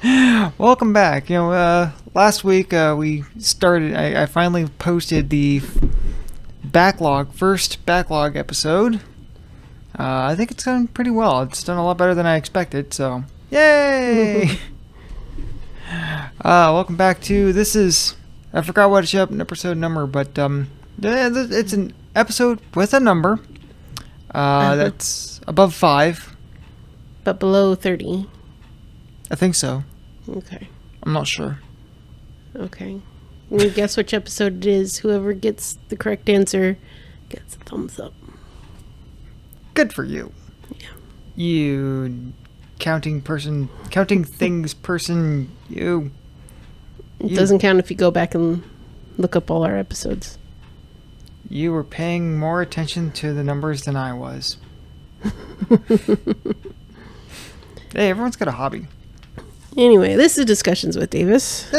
Welcome back. Last week we started. I finally posted the first backlog episode. I think it's done pretty well. It's done a lot better than I expected. So, yay! Welcome back to I forgot what episode number, but it's an episode with a number that's above 5, but below 30. I think so. Okay. I'm not sure. Okay. Can you guess which episode it is? Whoever gets the correct answer gets a thumbs up. Good for you. Yeah. You counting things person, you. It doesn't count if you go back and look up all our episodes. You were paying more attention to the numbers than I was. Hey, everyone's got a hobby. Anyway, this is Discussions with Davis.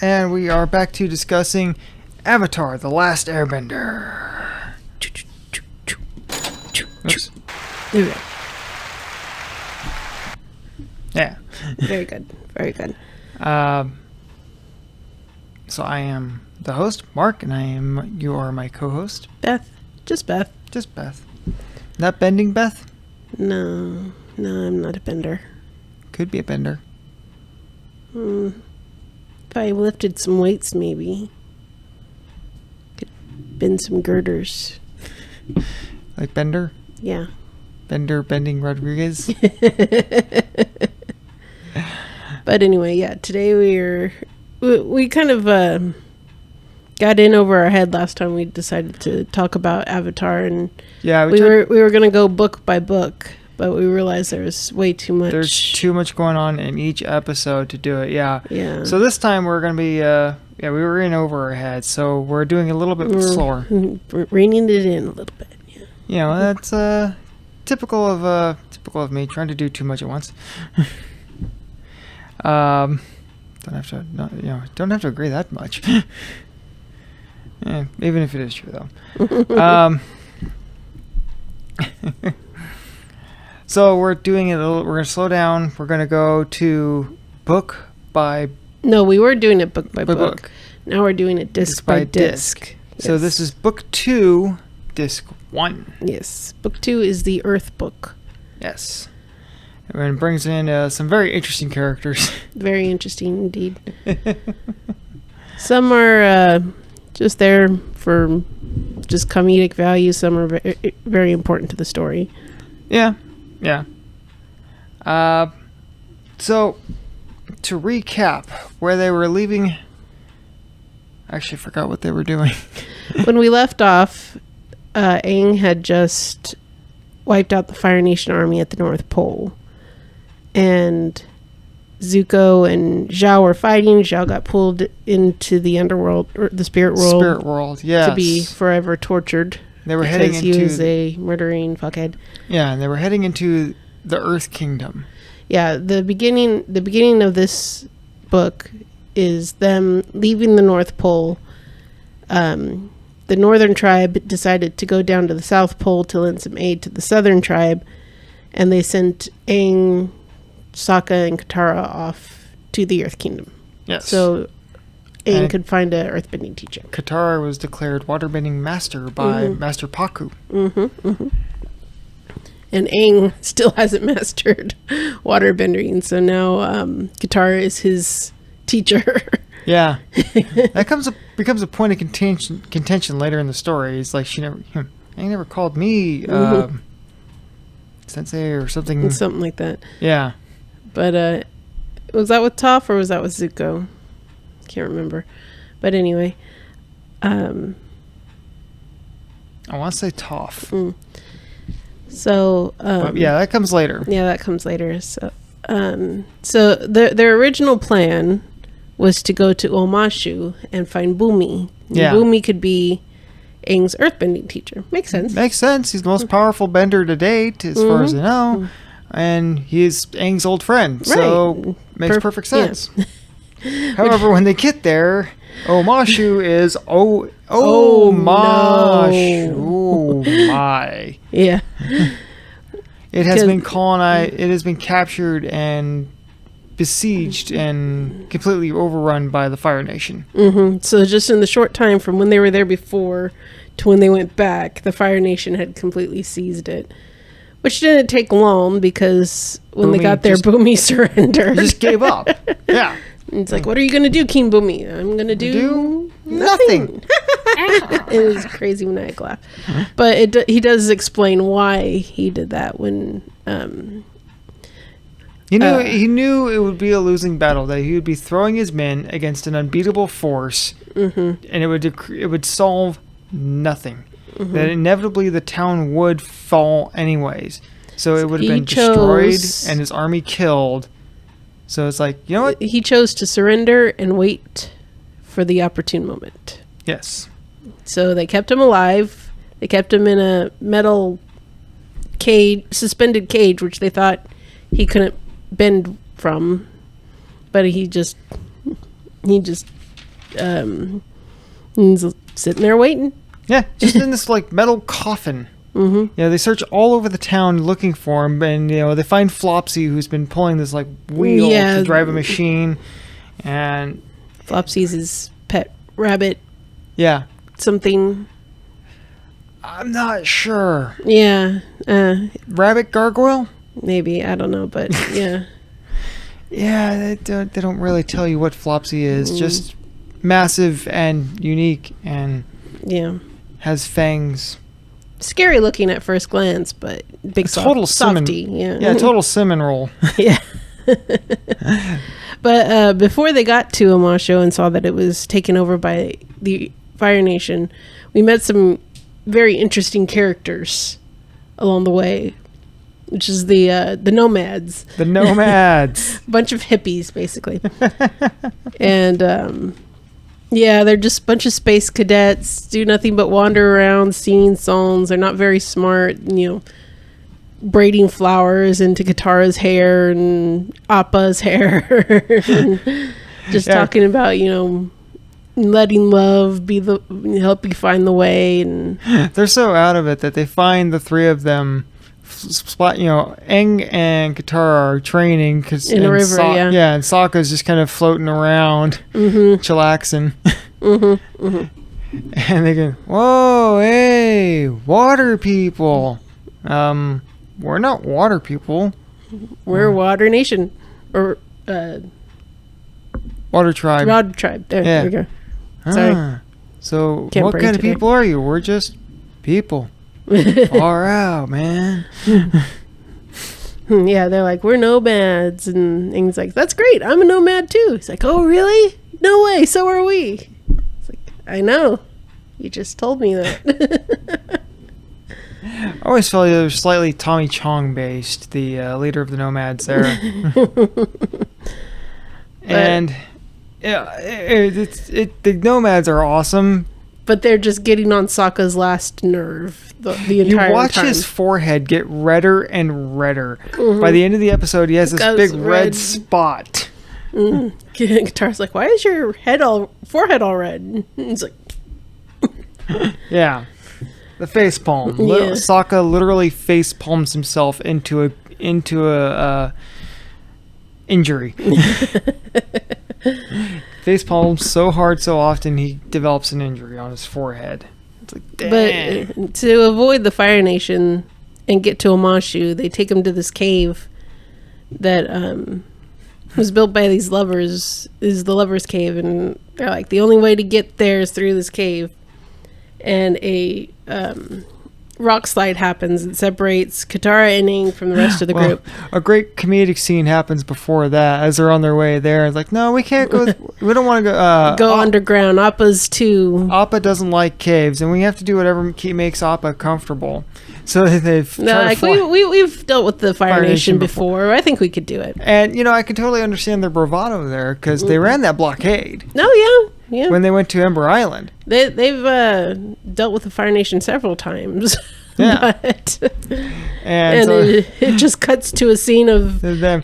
And we are back to discussing Avatar: The Last Airbender. Oops. There we go. Yeah. Very good. Very good. So I am the host, Mark, and you are my co-host. Beth. Just Beth. Just Beth. Not bending Beth? No, I'm not a bender. Could be a bender. If I lifted some weights, maybe. Could bend some girders. Like Bender? Yeah. Bender bending Rodriguez? But anyway, yeah, today we kind of got in over our head last time we decided to talk about Avatar, and yeah, we were going to go book by book, but we realized there was way too much. There's too much going on in each episode to do it. Yeah. So this time we're going to be we were in over our heads, so we're doing a little bit slower. Reining it in a little bit. Yeah. That's typical of me trying to do too much at once. Don't have to agree that much. Yeah, even if it is true though. So we're doing it. We're going to slow down. We're going to go to book by. No, we were doing it book by book. Now we're doing it disc by disc. So yes. This is book 2, disc 1. Yes, book 2 is the Earth book. Yes, and brings in some very interesting characters. Very interesting indeed. Some are just there for just comedic value. Some are very important to the story. Yeah. So, to recap, where they were leaving... I actually forgot what they were doing. When we left off, Aang had just wiped out the Fire Nation army at the North Pole. And Zuko and Zhao were fighting. Zhao got pulled into the underworld, or the spirit world. Spirit world, yes. To be forever tortured. They were heading into... he was a murdering fuckhead. Yeah, and they were heading into the Earth Kingdom. Yeah, the beginning of this book is them leaving the North Pole. The Northern tribe decided to go down to the South Pole to lend some aid to the Southern tribe, and they sent Aang, Sokka, and Katara off to the Earth Kingdom. Yes. So Aang could find an earthbending teacher. Katara was declared waterbending master by Master Pakku. And Aang still hasn't mastered waterbending, so now Katara is his teacher. Yeah. That becomes a point of contention later in the story. It's like Aang never called me Sensei or something. Something like that. Yeah. But was that with Toph or was that with Zuko? Can't remember. But anyway. I want to say Toph. So but yeah, that comes later. Yeah, that comes later. So their original plan was to go to Omashu and find Bumi. Yeah. Bumi could be Aang's earthbending teacher. Makes sense. Makes sense. He's the most powerful bender to date, as far as I know. And he's Aang's old friend. So makes perfect sense. Yeah. However, when they get there, Omashu is my. Yeah. It has been colonized. It has been captured and besieged and completely overrun by the Fire Nation. Mm-hmm. So just in the short time from when they were there before to when they went back, the Fire Nation had completely seized it. Which didn't take long because when they got there, Bumi surrendered. Just gave up. Yeah. It's like, what are you going to do, King Bumi? I'm going to do nothing. It was a crazy maniac laugh. But he does explain why he did that when... He knew it would be a losing battle, that he would be throwing his men against an unbeatable force, and it would solve nothing. That inevitably the town would fall anyways. So it would have been destroyed and his army killed. So it's like, you know what? He chose to surrender and wait for the opportune moment. Yes. So they kept him alive. They kept him in a metal cage, suspended cage, which they thought he couldn't bend from. But he's sitting there waiting. Yeah, just in this like metal coffin. Yeah, they search all over the town looking for him, and they find Flopsy, who's been pulling this like wheel to drive a machine, and Flopsy's his pet rabbit. Yeah, something. I'm not sure. Yeah, rabbit gargoyle. Maybe, I don't know, but yeah. Yeah, they don't really tell you what Flopsy is. Just massive and unique, and has fangs. Scary looking at first glance, but big softy. Yeah, total cinnamon roll. Yeah. But before they got to Amasho and saw that it was taken over by the Fire Nation, we met some very interesting characters along the way, which is the nomads. The nomads. Bunch of hippies, basically. And they're just a bunch of space cadets, do nothing but wander around singing songs. They're not very smart, braiding flowers into Katara's hair and Appa's hair. And just talking about, letting love help you find the way. And they're so out of it that they find the three of them, Aang and Katara are training in a river, and Sokka's just kind of floating around, chillaxing. And they go, "Whoa, hey, water people! We're not water people. We're Water Nation, or Water Tribe. Water Tribe. There we go. Sorry. So what kind of people are you? We're just people." Far out, man. Yeah, they're like, we're nomads, and Aang's like, that's great, I'm a nomad too. He's like, oh really? No way, so are we. It's like, I know, you just told me that. I always felt they were slightly Tommy Chong based, the leader of the nomads there. And the nomads are awesome. But they're just getting on Sokka's last nerve the entire time. You watch his forehead get redder and redder. By the end of the episode, he has this big red spot. Katara's like, why is your forehead all red? And he's like... Yeah. The face palm. Sokka literally face palms himself into a injury. Face palms so hard so often he develops an injury on his forehead. It's like, dang. But to avoid the Fire Nation and get to Amashu, they take him to this cave that was built by these lovers. Is the lovers' cave, and they're like, the only way to get there is through this cave. And a rock slide happens and separates Katara and Aang from the rest of the group. A great comedic scene happens before that as they're on their way there. It's like, no, we can't go. We don't want to go underground. Appa's too. Appa doesn't like caves, and we have to do whatever makes Appa comfortable. So they've we've dealt with the Fire Nation before. I think we could do it. And I can totally understand their bravado there because they ran that blockade. Oh yeah. When they went to Ember Island, they've dealt with the Fire Nation several times. Yeah. And so it just cuts to a scene of them.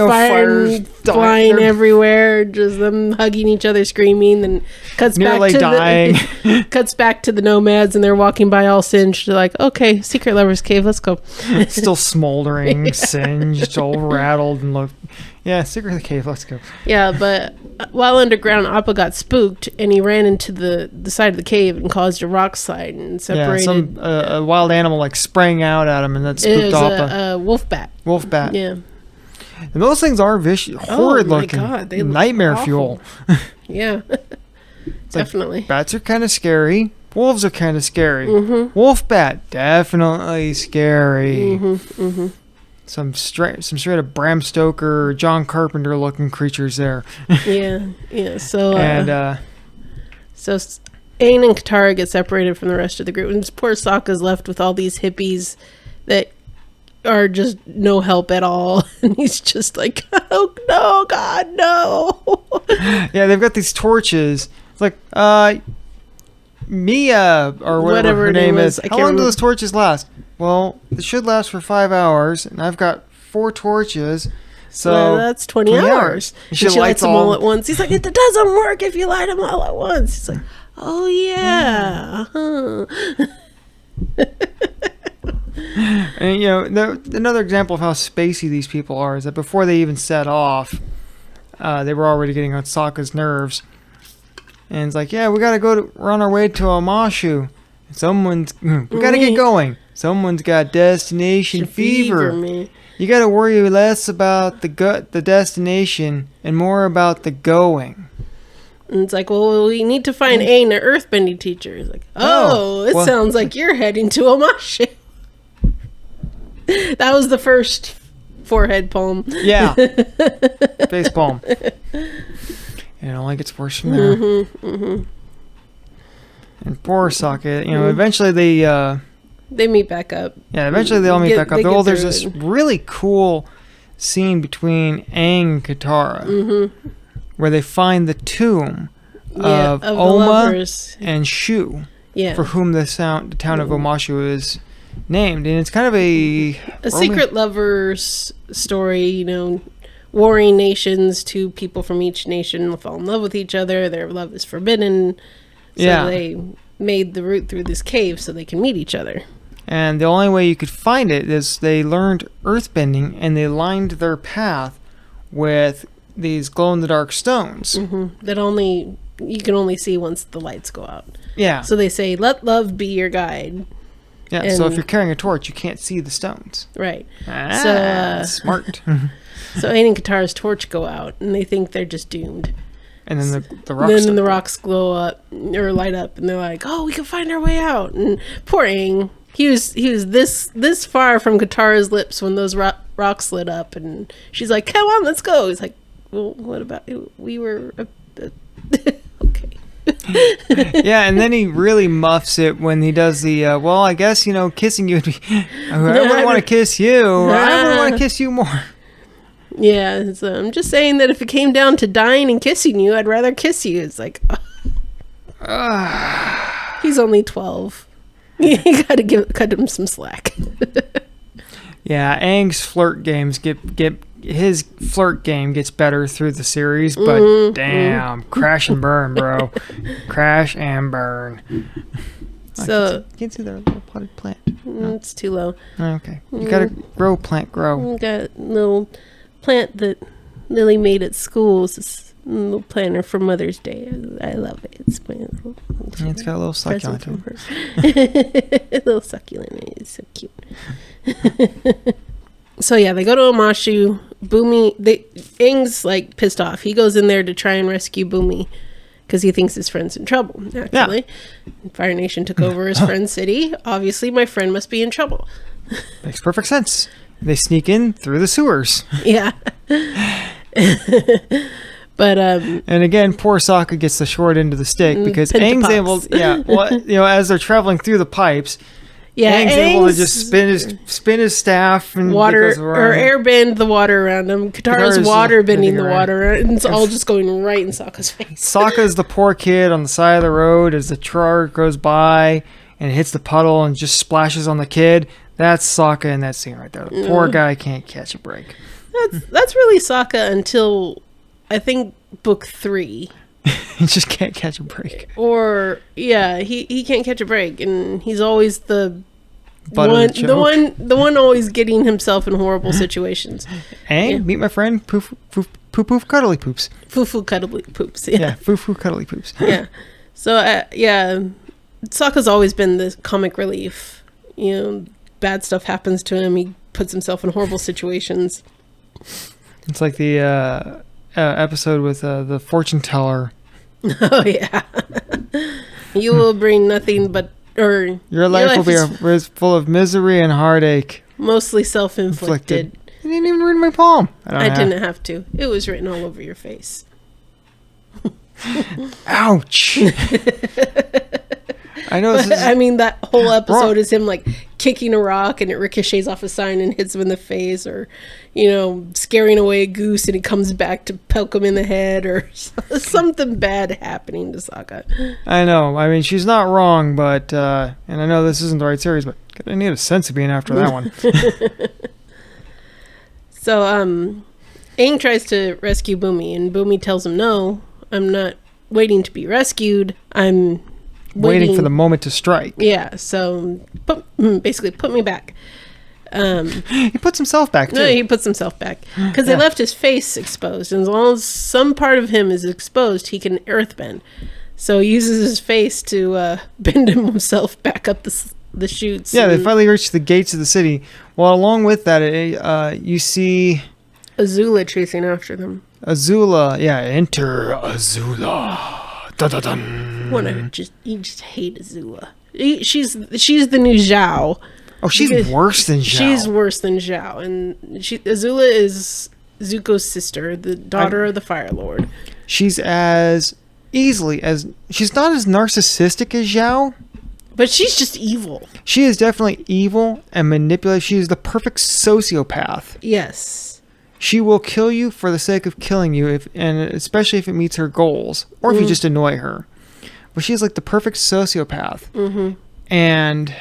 fire flying everywhere, just them hugging each other, screaming. Then cuts nearly back to dying. cuts back to the nomads, and they're walking by all singed. They're like, "Okay, secret lovers cave, let's go." Still smoldering, singed, all rattled, and look. Yeah, secret cave, let's go. Yeah, but while underground, Appa got spooked, and he ran into the side of the cave and caused a rock slide and separated. Yeah, some a wild animal like sprang out at him, and that spooked Appa. A wolf bat. Wolf bat. Yeah. And those things are vicious, horrid looking. God, they look nightmare awful. fuel. Yeah, definitely. Like, bats are kind of scary. Wolves are kind of scary. Mm-hmm. Wolf bat, definitely scary. Mm-hmm. Some straight up Bram Stoker, John Carpenter looking creatures there. Yeah. So and so Aang and Katara get separated from the rest of the group, and poor Sokka's left with all these hippies that are just no help at all, and he's just like, "Oh no, God, no!" Yeah, they've got these torches. It's like, Mia or whatever her name is. How long do those torches last? Well, it should last for 5 hours, and I've got 4 torches. So that's 20 hours. And she lights them all at once. He's like, "It doesn't work if you light them all at once." He's like, "Oh yeah." And another example of how spacey these people are is that before they even set off, they were already getting on Sokka's nerves. And it's like, yeah, we're on our way to Omashu. We gotta get going. Someone's got destination fever. Man. You gotta worry less about the destination and more about the going. And it's like, well, we need to find Aang, the earthbending teacher. He's like, it sounds like you're heading to Omashu. That was the first forehead palm. Yeah. Face palm. And it only gets worse from there. Mm-hmm. And poor Sokka, eventually they meet back up. Yeah, eventually they all meet back up. There's this really cool scene between Aang and Katara where they find the tomb of Oma and Shu, for whom the town of Omashu is named. And it's kind of a secret lovers story, warring nations. 2 people from each nation fall in love with each other. Their love is forbidden. So they made the route through this cave so they can meet each other. And the only way you could find it is they learned earthbending, and they lined their path with these glow-in-the-dark stones. That you can only see once the lights go out. Yeah. So they say, "Let love be your guide." Yeah, so if you're carrying a torch, you can't see the stones. Right. Smart. So Aang and Katara's torch go out, and they think they're just doomed. And then the rocks glow up or light up, and they're like, "Oh, we can find our way out." And poor Aang, he was this far from Katara's lips when those rocks lit up, and she's like, "Come on, let's go." He's like, "Well, what about we were okay." Yeah, and then he really muffs it when he does the I guess kissing you would be I wouldn't want to kiss you. I would want to kiss you more. Yeah, so I'm just saying that if it came down to dying and kissing you, I'd rather kiss you. It's like, he's only 12. You gotta cut him some slack. Yeah, Aang's flirt games his flirt game gets better through the series, but damn, crash and burn, bro. Crash and burn. So you can't see that little potted plant. No. It's too low. Okay, you gotta grow. Got a little plant that Lily made at school. It's this little planter for Mother's Day. I love it. It's got a little succulent to it. A little succulent. It's so cute. So yeah, they go to Omashu. Bumi, Aang's like pissed off. He goes in there to try and rescue Bumi because he thinks his friend's in trouble. Naturally, Fire Nation took over his friend's city. Obviously, my friend must be in trouble. Makes perfect sense. They sneak in through the sewers. Yeah. But and again, poor Sokka gets the short end of the stick because Aang's able, as they're traveling through the pipes, Aang's able to just spin his staff and airbend the water around him. Katara's water bending the water, and it's all just going right in Sokka's face. Sokka's the poor kid on the side of the road as the truck goes by and it hits the puddle and just splashes on the kid. That's Sokka in that scene right there. The poor guy can't catch a break. That's really Sokka until I think book 3. He just can't catch a break. Or he can't catch a break, and he's always the one always getting himself in horrible situations. And meet my friend Poof Cuddly Poops. Foo Cuddly Poops. Yeah, Foo Cuddly Poops. Yeah. So Sokka's always been the comic relief. Bad stuff happens to him. He puts himself in horrible situations. It's like the episode with the fortune teller. Oh yeah. You will bring nothing but, or your life will be full of misery and heartache. Mostly self-inflicted. You didn't even read my palm. I didn't have to. It was written all over your face. Ouch. I know. I mean, that whole episode is him like kicking a rock and it ricochets off a sign and hits him in the face, or scaring away a goose and he comes back to poke him in the head, or something bad happening to Sokka. I know. I mean, she's not wrong, but and I know this isn't the right series, but I need a sense of being after that one. So, Aang tries to rescue Bumi, and Bumi tells him, "No, I'm not waiting to be rescued. I'm waiting for the moment to strike." Yeah, so basically put me back. He puts himself back, too. No, he puts himself back. Because they left his face exposed. And as long as some part of him is exposed, he can earthbend. So he uses his face to bend himself back up the chutes. Yeah, they finally reach the gates of the city. Well, along with that, you see Azula chasing after them. Azula, enter Azula. Dun-dun-dun. You just hate Azula. She's the new Zhao. Oh, she's worse than Zhao. She's worse than Zhao, and Azula is Zuko's sister, the daughter of the Fire Lord. She's she's not as narcissistic as Zhao, but she's just evil. She is definitely evil and manipulative. She is the perfect sociopath. Yes. She will kill you for the sake of killing you, and especially if it meets her goals, or if you just annoy her. But she's like the perfect sociopath. Mm-hmm. And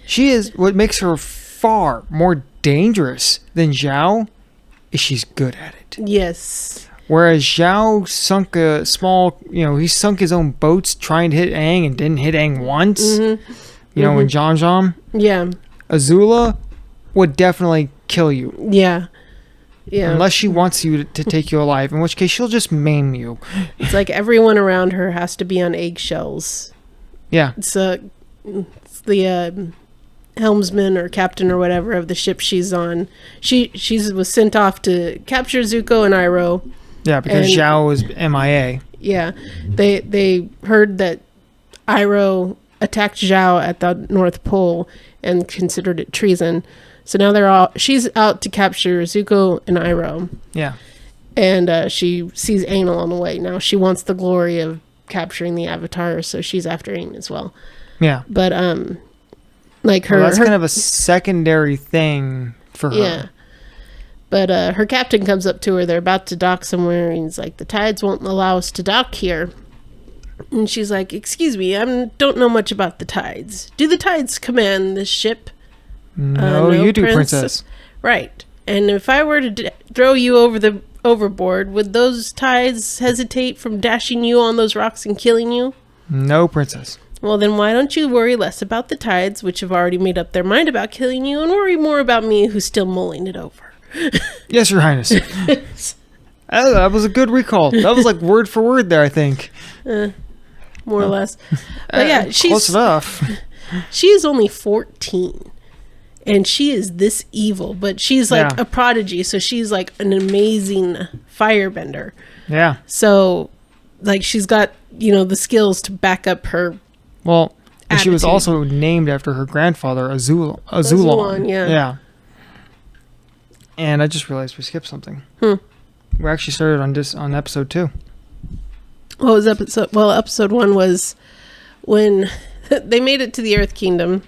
she is, what makes her far more dangerous than Zhao is she's good at it. Yes. Whereas Zhao sunk a small, he sunk his own boats trying to hit Aang and didn't hit Aang once. Mm-hmm. In Zhang. Yeah. Azula would definitely kill you. Yeah. Yeah. Unless she wants you to take you alive, in which case she'll just maim you. It's like everyone around her has to be on eggshells. Yeah. It's the helmsman or captain or whatever of the ship she's on. She was sent off to capture Zuko and Iroh. Yeah, because Zhao was MIA. Yeah. They heard that Iroh attacked Zhao at the North Pole and considered it treason. So now she's out to capture Zuko and Iroh. Yeah. And she sees Aang along the way. Now she wants the glory of capturing the Avatar, so she's after Aang as well. Yeah. But that's kind of a secondary thing for her. Yeah. But her captain comes up to her. They're about to dock somewhere, and he's like, "The tides won't allow us to dock here." And she's like, "Excuse me, I don't know much about the tides. Do the tides command this ship?" No, you do, princess. Right. And if I were to throw you overboard, would those tides hesitate from dashing you on those rocks and killing you? No, princess. Well, then why don't you worry less about the tides, which have already made up their mind about killing you, and worry more about me, who's still mulling it over? Yes, Your Highness. That was a good recall. That was like word for word there, I think. More or less. But yeah, she's close enough. She is only 14. And she is this evil, but she's like a prodigy, so she's like an amazing firebender. Yeah. So, like, she's got, the skills to back up her. Well, and she was also named after her grandfather, Azulon. Yeah. And I just realized we skipped something. We actually started on episode 2. What was episode? Well, episode 1 was when they made it to the Earth Kingdom.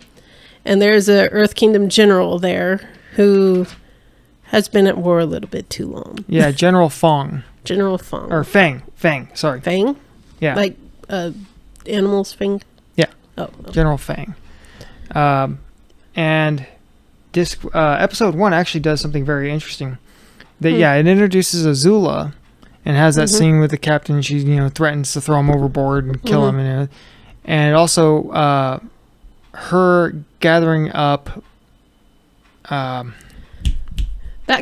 And there's a Earth Kingdom general there who has been at war a little bit too long. Yeah, General Fong. General Fong. Or Fang, sorry. Fang? Yeah. Like animals Fang? Yeah. Oh. Okay. General Fang. And episode 1 actually does something very interesting. it introduces Azula and has that scene with the captain. She, threatens to throw him overboard and kill him. And it also, her gathering up... that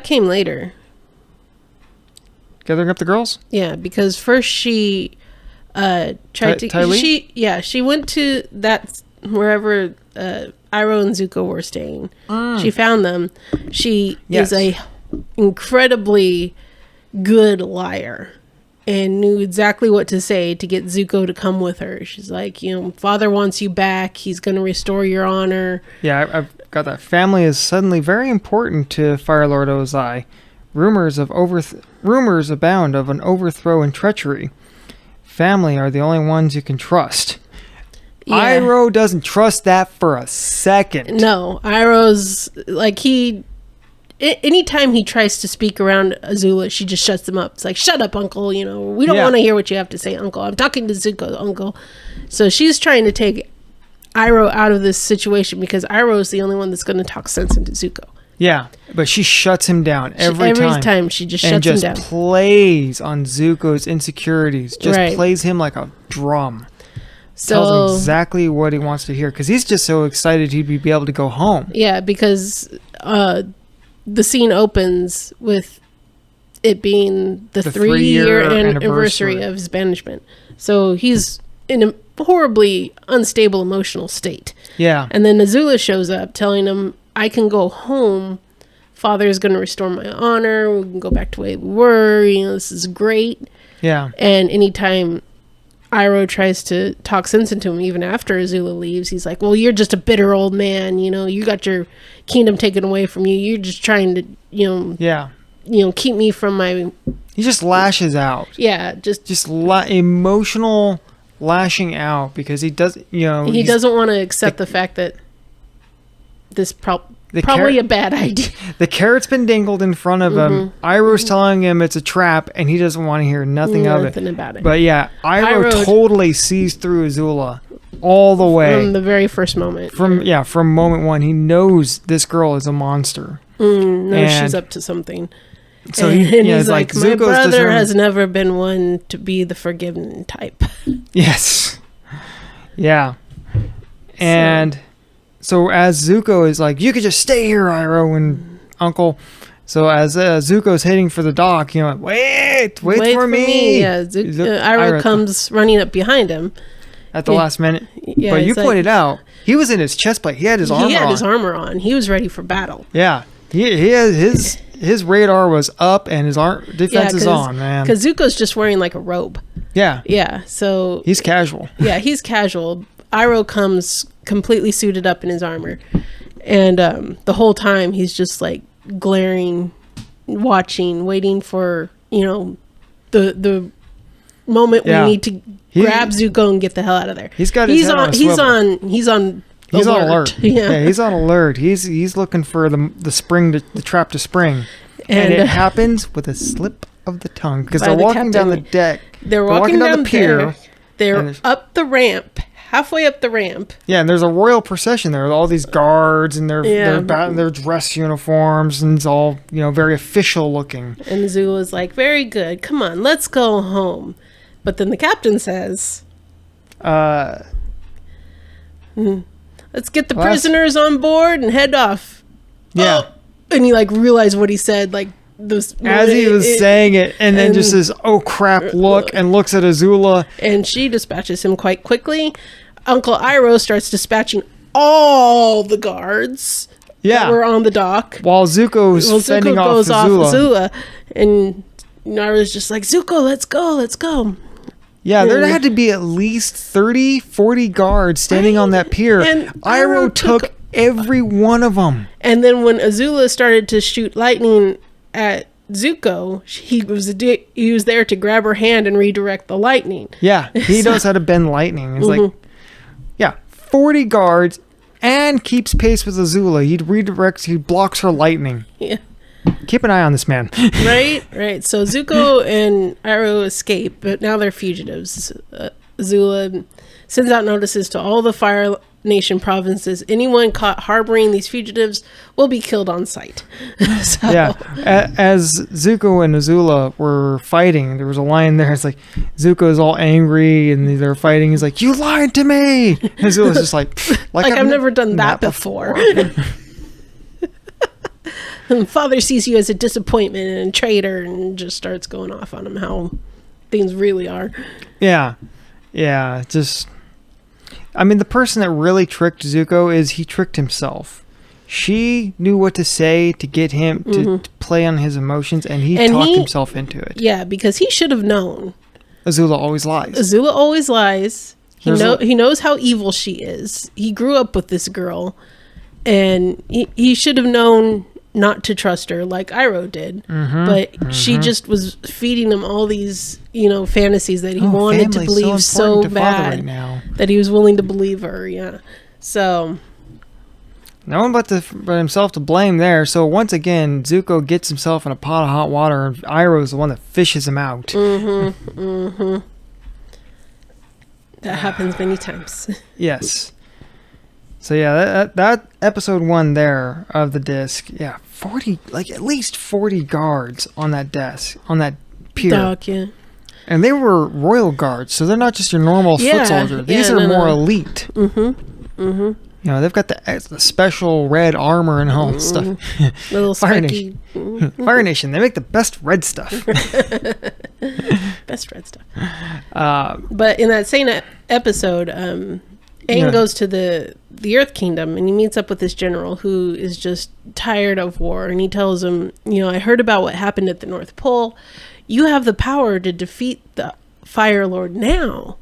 came later. Gathering up the girls? Yeah, because first she tried to... Tylee? She went to that... wherever Iroh and Zuko were staying. She found them. She is a incredibly good liar and knew exactly what to say to get Zuko to come with her. She's like, father wants you back. He's going to restore your honor. Yeah, I've got that. Family is suddenly very important to Fire Lord Ozai. Rumors abound of an overthrow and treachery. Family are the only ones you can trust. Yeah. Iroh doesn't trust that for a second. No, Iroh's like anytime he tries to speak around Azula, she just shuts him up. It's like, shut up, uncle. We don't want to hear what you have to say, uncle. I'm talking to Zuko, uncle. So she's trying to take Iroh out of this situation because Iroh is the only one that's going to talk sense into Zuko. Yeah, but she shuts him down every time. Every time she just shuts him down. And just plays on Zuko's insecurities. Just plays him like a drum. Tells him exactly what he wants to hear because he's just so excited he'd be able to go home. Yeah, because the scene opens with it being the 3-year anniversary of his banishment. So he's in a horribly unstable emotional state. Yeah. And then Azula shows up telling him, I can go home. Father is going to restore my honor. We can go back to the way we were. This is great. Yeah. And anytime Iroh tries to talk sense into him, even after Azula leaves, he's like, well, you're just a bitter old man. You got your kingdom taken away from you. You're just trying to, keep me from my... He just lashes out. Yeah. Emotional lashing out because he does, he doesn't want to accept the fact that this probably a bad idea. The carrot's been dangled in front of him. Iroh's telling him it's a trap, and he doesn't want to hear nothing about it. But yeah, Iroh totally sees through Azula all the way from the very first moment. From moment one, he knows this girl is a monster. She's up to something. So he's like, my brother has never been one to be the forgiven type. Yes. Yeah. And. So as Zuko is like, you could just stay here, Iroh and Uncle. So as Zuko's heading for the dock, wait for me. Yeah, Iroh comes running up behind him at the last minute. Yeah, but you pointed out he was in his chest plate. He had his armor on. He had his armor on. He was ready for battle. Yeah, he had his radar was up and his defense is on, man. Because Zuko's just wearing like a robe. Yeah. Yeah. So he's casual. Yeah, he's casual. Iroh comes completely suited up in his armor, and the whole time he's just like glaring, watching, waiting for the moment we need to grab Zuko and get the hell out of there. He's got his head on a swivel. He's on alert. Yeah, he's on alert. He's looking for the spring the trap to spring, and it happens with a slip of the tongue because they're walking down the deck. They're walking down the pier. They're up the ramp. Halfway up the ramp. Yeah, and there's a royal procession there with all these guards and their dress uniforms, and it's all, very official looking. And Azula's like, very good. Come on, let's go home. But then the captain says, let's get the prisoners on board and head off. Yeah. Oh. And he realized what he said, as he was saying it, and then just this oh crap look, and looks at Azula, and she dispatches him quite quickly. Uncle Iroh starts dispatching all the guards that were on the dock, while Zuko's fending off Azula. And Iroh's just like, Zuko, let's go. Yeah, there had to be at least 30-40 guards standing on that pier, and Iroh took every one of them. And then when Azula started to shoot lightning at Zuko, he was there to grab her hand and redirect the lightning. Yeah, he knows how to bend lightning. It's like, 40 guards, and keeps pace with Azula. He blocks her lightning. Yeah. Keep an eye on this man. Right. So Zuko and Iroh escape, but now they're fugitives. Azula sends out notices to all the Fire Nation provinces. Anyone caught harboring these fugitives will be killed on sight. So, yeah. As Zuko and Azula were fighting, there was a line there. It's like Zuko's all angry and they're fighting. He's like, "You lied to me." And Azula's just like I've never done that before. And Father sees you as a disappointment and a traitor, and just starts going off on him how things really are. Yeah. Just. I mean, the person that really tricked Zuko is he tricked himself. She knew what to say to get him to play on his emotions, and he talked himself into it. Yeah, because he should have known. Azula always lies. He knows how evil she is. He grew up with this girl, and he should have known not to trust her like Iroh did. But she just was feeding him all these, fantasies that he wanted to believe so bad right now. That he was willing to believe her. Yeah. So no one but himself to blame there. So once again, Zuko gets himself in a pot of hot water, and Iroh is the one that fishes him out. That happens many times. Yes. So yeah, that episode 1 there of the disc, 40, at least 40 guards on that desk, on that pier. Dock, yeah. And they were royal guards, so they're not just your normal foot soldier. These are more elite. They've got the special red armor and all stuff. Little Fire Nation. Fire Nation, they make the best red stuff. Best red stuff. But in that same episode, Aang goes to the Earth Kingdom, and he meets up with this general who is just tired of war, and he tells him, I heard about what happened at the North Pole. You have the power to defeat the Fire Lord now.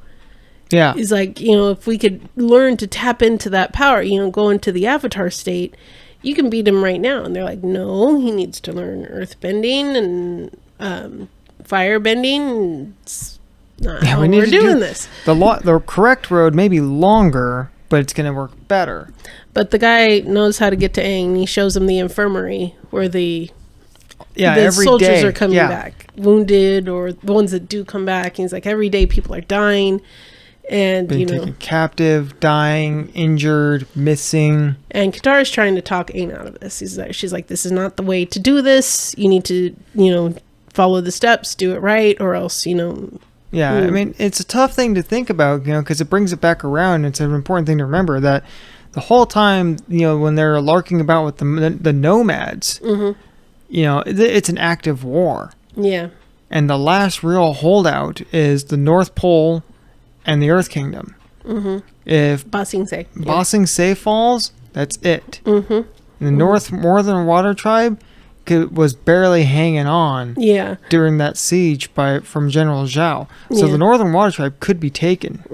Yeah. He's like, if we could learn to tap into that power, go into the Avatar state, you can beat him right now. And they're like, no, he needs to learn earth bending and fire bending. It's not how we're doing this. The correct road may be longer, but it's going to work better. But the guy knows how to get to Aang. He shows him the infirmary where the soldiers are coming back, wounded, or the ones that do come back. And he's like, every day people are dying. And being taken captive, dying, injured, missing. And Katara's trying to talk Aang out of this. She's like, this is not the way to do this. You need to, follow the steps, do it right, or else, Yeah, I mean, it's a tough thing to think about, because it brings it back around. It's an important thing to remember that the whole time, when they're larking about with the nomads, it's an active war. Yeah. And the last real holdout is the North Pole and the Earth Kingdom. If Ba Sing Se falls, that's it. The Northern Water Tribe was barely hanging on during that siege from General Zhao. So the Northern Water Tribe could be taken.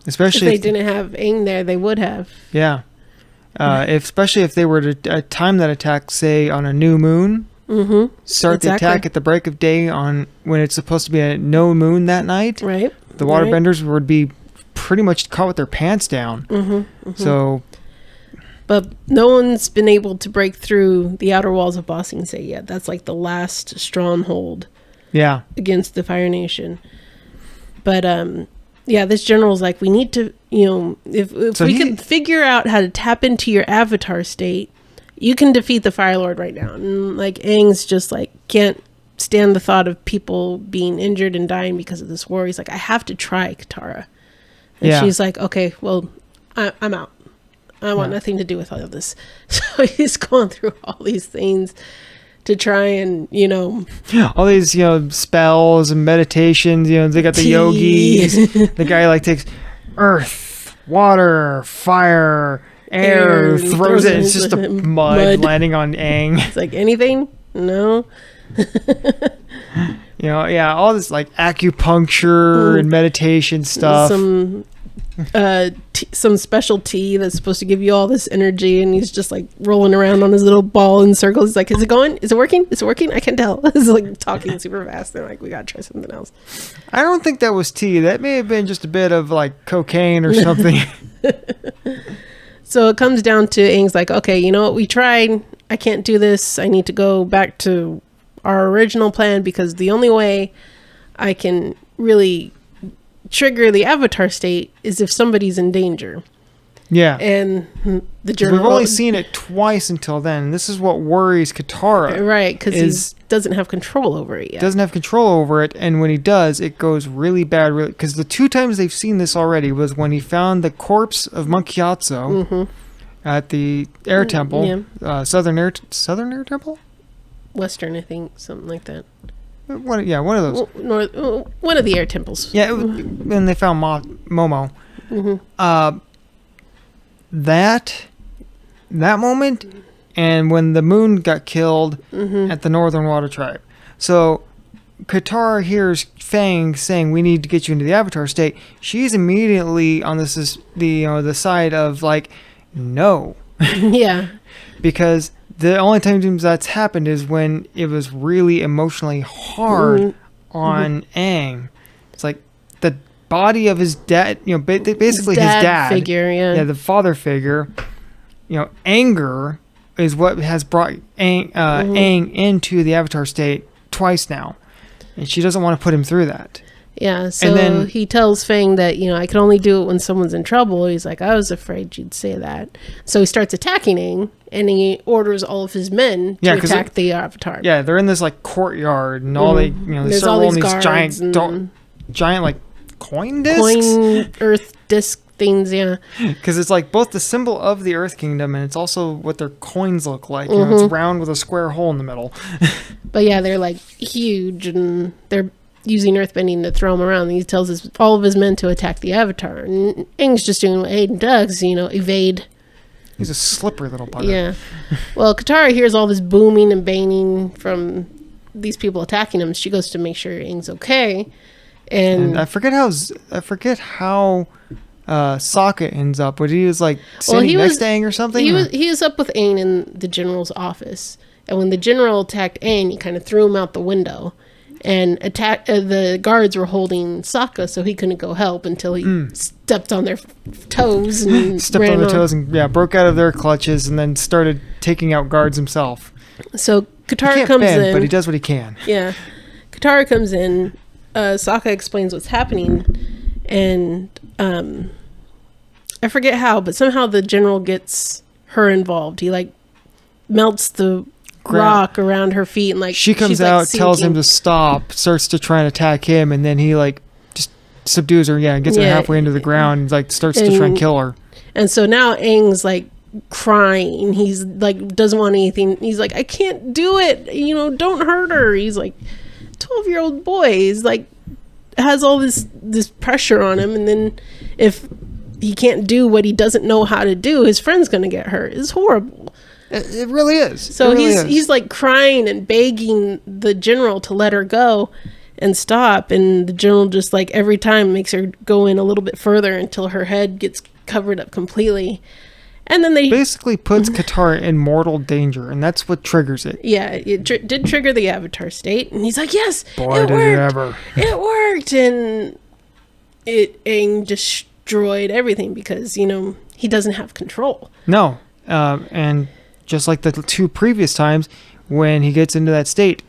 Especially if they didn't have Aang there, they would have. Yeah. Especially if they were to time that attack, say, on a new moon. Start the attack at the break of day when it's supposed to be a no moon that night. Right. The waterbenders would be pretty much caught with their pants down. So, but no one's been able to break through the outer walls of Ba Sing Se yet. That's like the last stronghold. Yeah. Against the Fire Nation. But this general's like, we need to, if we can figure out how to tap into your avatar state, you can defeat the Fire Lord right now. And Aang's just can't stand the thought of people being injured and dying because of this war. He's like, I have to try, Katara. And she's like, okay, well, I'm out. I want nothing to do with all of this. So he's going through all these things to try and, all these, spells and meditations, they got the yogis. The guy takes earth, water, fire, air, throws it. It's just a mud landing on Aang. It's like, anything? No. All this acupuncture and meditation stuff. Some special tea that's supposed to give you all this energy, and he's just rolling around on his little ball in circles. He's like, is it going? Is it working? Is it working? I can't tell. He's talking super fast. They're like, we gotta try something else. I don't think that was tea. That may have been just a bit of cocaine or something. So it comes down to Aang's like, okay, you know what? We tried. I can't do this. I need to go back to our original plan, because the only way I can really trigger the avatar state is if somebody's in danger. Yeah. And the general... We've only seen it twice until then. And this is what worries Katara. Right, because he doesn't have control over it yet. Doesn't have control over it, and when he does, it goes really bad. Because the 2 times they've seen this already was when he found the corpse of Monkey Atso at the air temple. Yeah. Southern air temple? Western, I think. Something like that. One of those. One of the air temples. Yeah, and they found Momo. Mm-hmm. That moment, and when the moon got killed at the Northern Water Tribe. So Katara hears Fang saying, "We need to get you into the Avatar state." She's immediately on the side of like, no. Yeah. Because the only time that's happened is when it was really emotionally hard on Aang. It's like the body of his dad, basically his dad figure, yeah, the father figure. Anger is what has brought Aang into the Avatar state twice now, and she doesn't want to put him through that. Yeah, so and then he tells Fang that, I can only do it when someone's in trouble. He's like, I was afraid you'd say that. So he starts attacking Aang, and he orders all of his men to attack the Avatar. Yeah, they're in this like courtyard, and all they start rolling these giant like coin earth disc things, yeah. Because it's like both the symbol of the Earth Kingdom, and it's also what their coins look like. It's round with a square hole in the middle. But yeah, they're like huge, and they're using earthbending to throw him around. He tells all of his men to attack the Avatar, and Aang's just doing what Aiden does, evade. He's a slippery little bugger. Yeah. Well, Katara hears all this booming and banging from these people attacking him. She goes to make sure Aang's okay, and I forget how Sokka ends up, but he was like sitting next to Aang or something. He was up with Aang in the general's office, and when the general attacked Aang, he kind of threw him out the window. And the guards were holding Sokka, so he couldn't go help until he stepped on their toes and broke out of their clutches, and then started taking out guards himself. So Katara comes in, but he does what he can. Yeah, Katara comes in. Sokka explains what's happening, and I forget how, but somehow the general gets her involved. He like melts the rock around her feet, and like she comes out, tells him to stop, starts to try and attack him, and then he like just subdues her, and gets her halfway into the ground, and like starts to try and kill her. And so now Aang's like crying. He's like doesn't want anything. He's like, I can't do it. Don't hurt her. He's like 12-year-old boy. He's like has all this pressure on him, and then if he can't do what he doesn't know how to do, his friend's gonna get hurt. It's horrible. It really is. So he's like crying and begging the general to let her go and stop. And the general just like every time makes her go in a little bit further until her head gets covered up completely. And then they basically puts Katara in mortal danger, and that's what triggers it. Yeah, it did trigger the Avatar state. And he's like, yes, boy, it did worked. It ever. It worked. And Aang destroyed everything because, he doesn't have control. No. And just like the 2 previous times, when he gets into that state,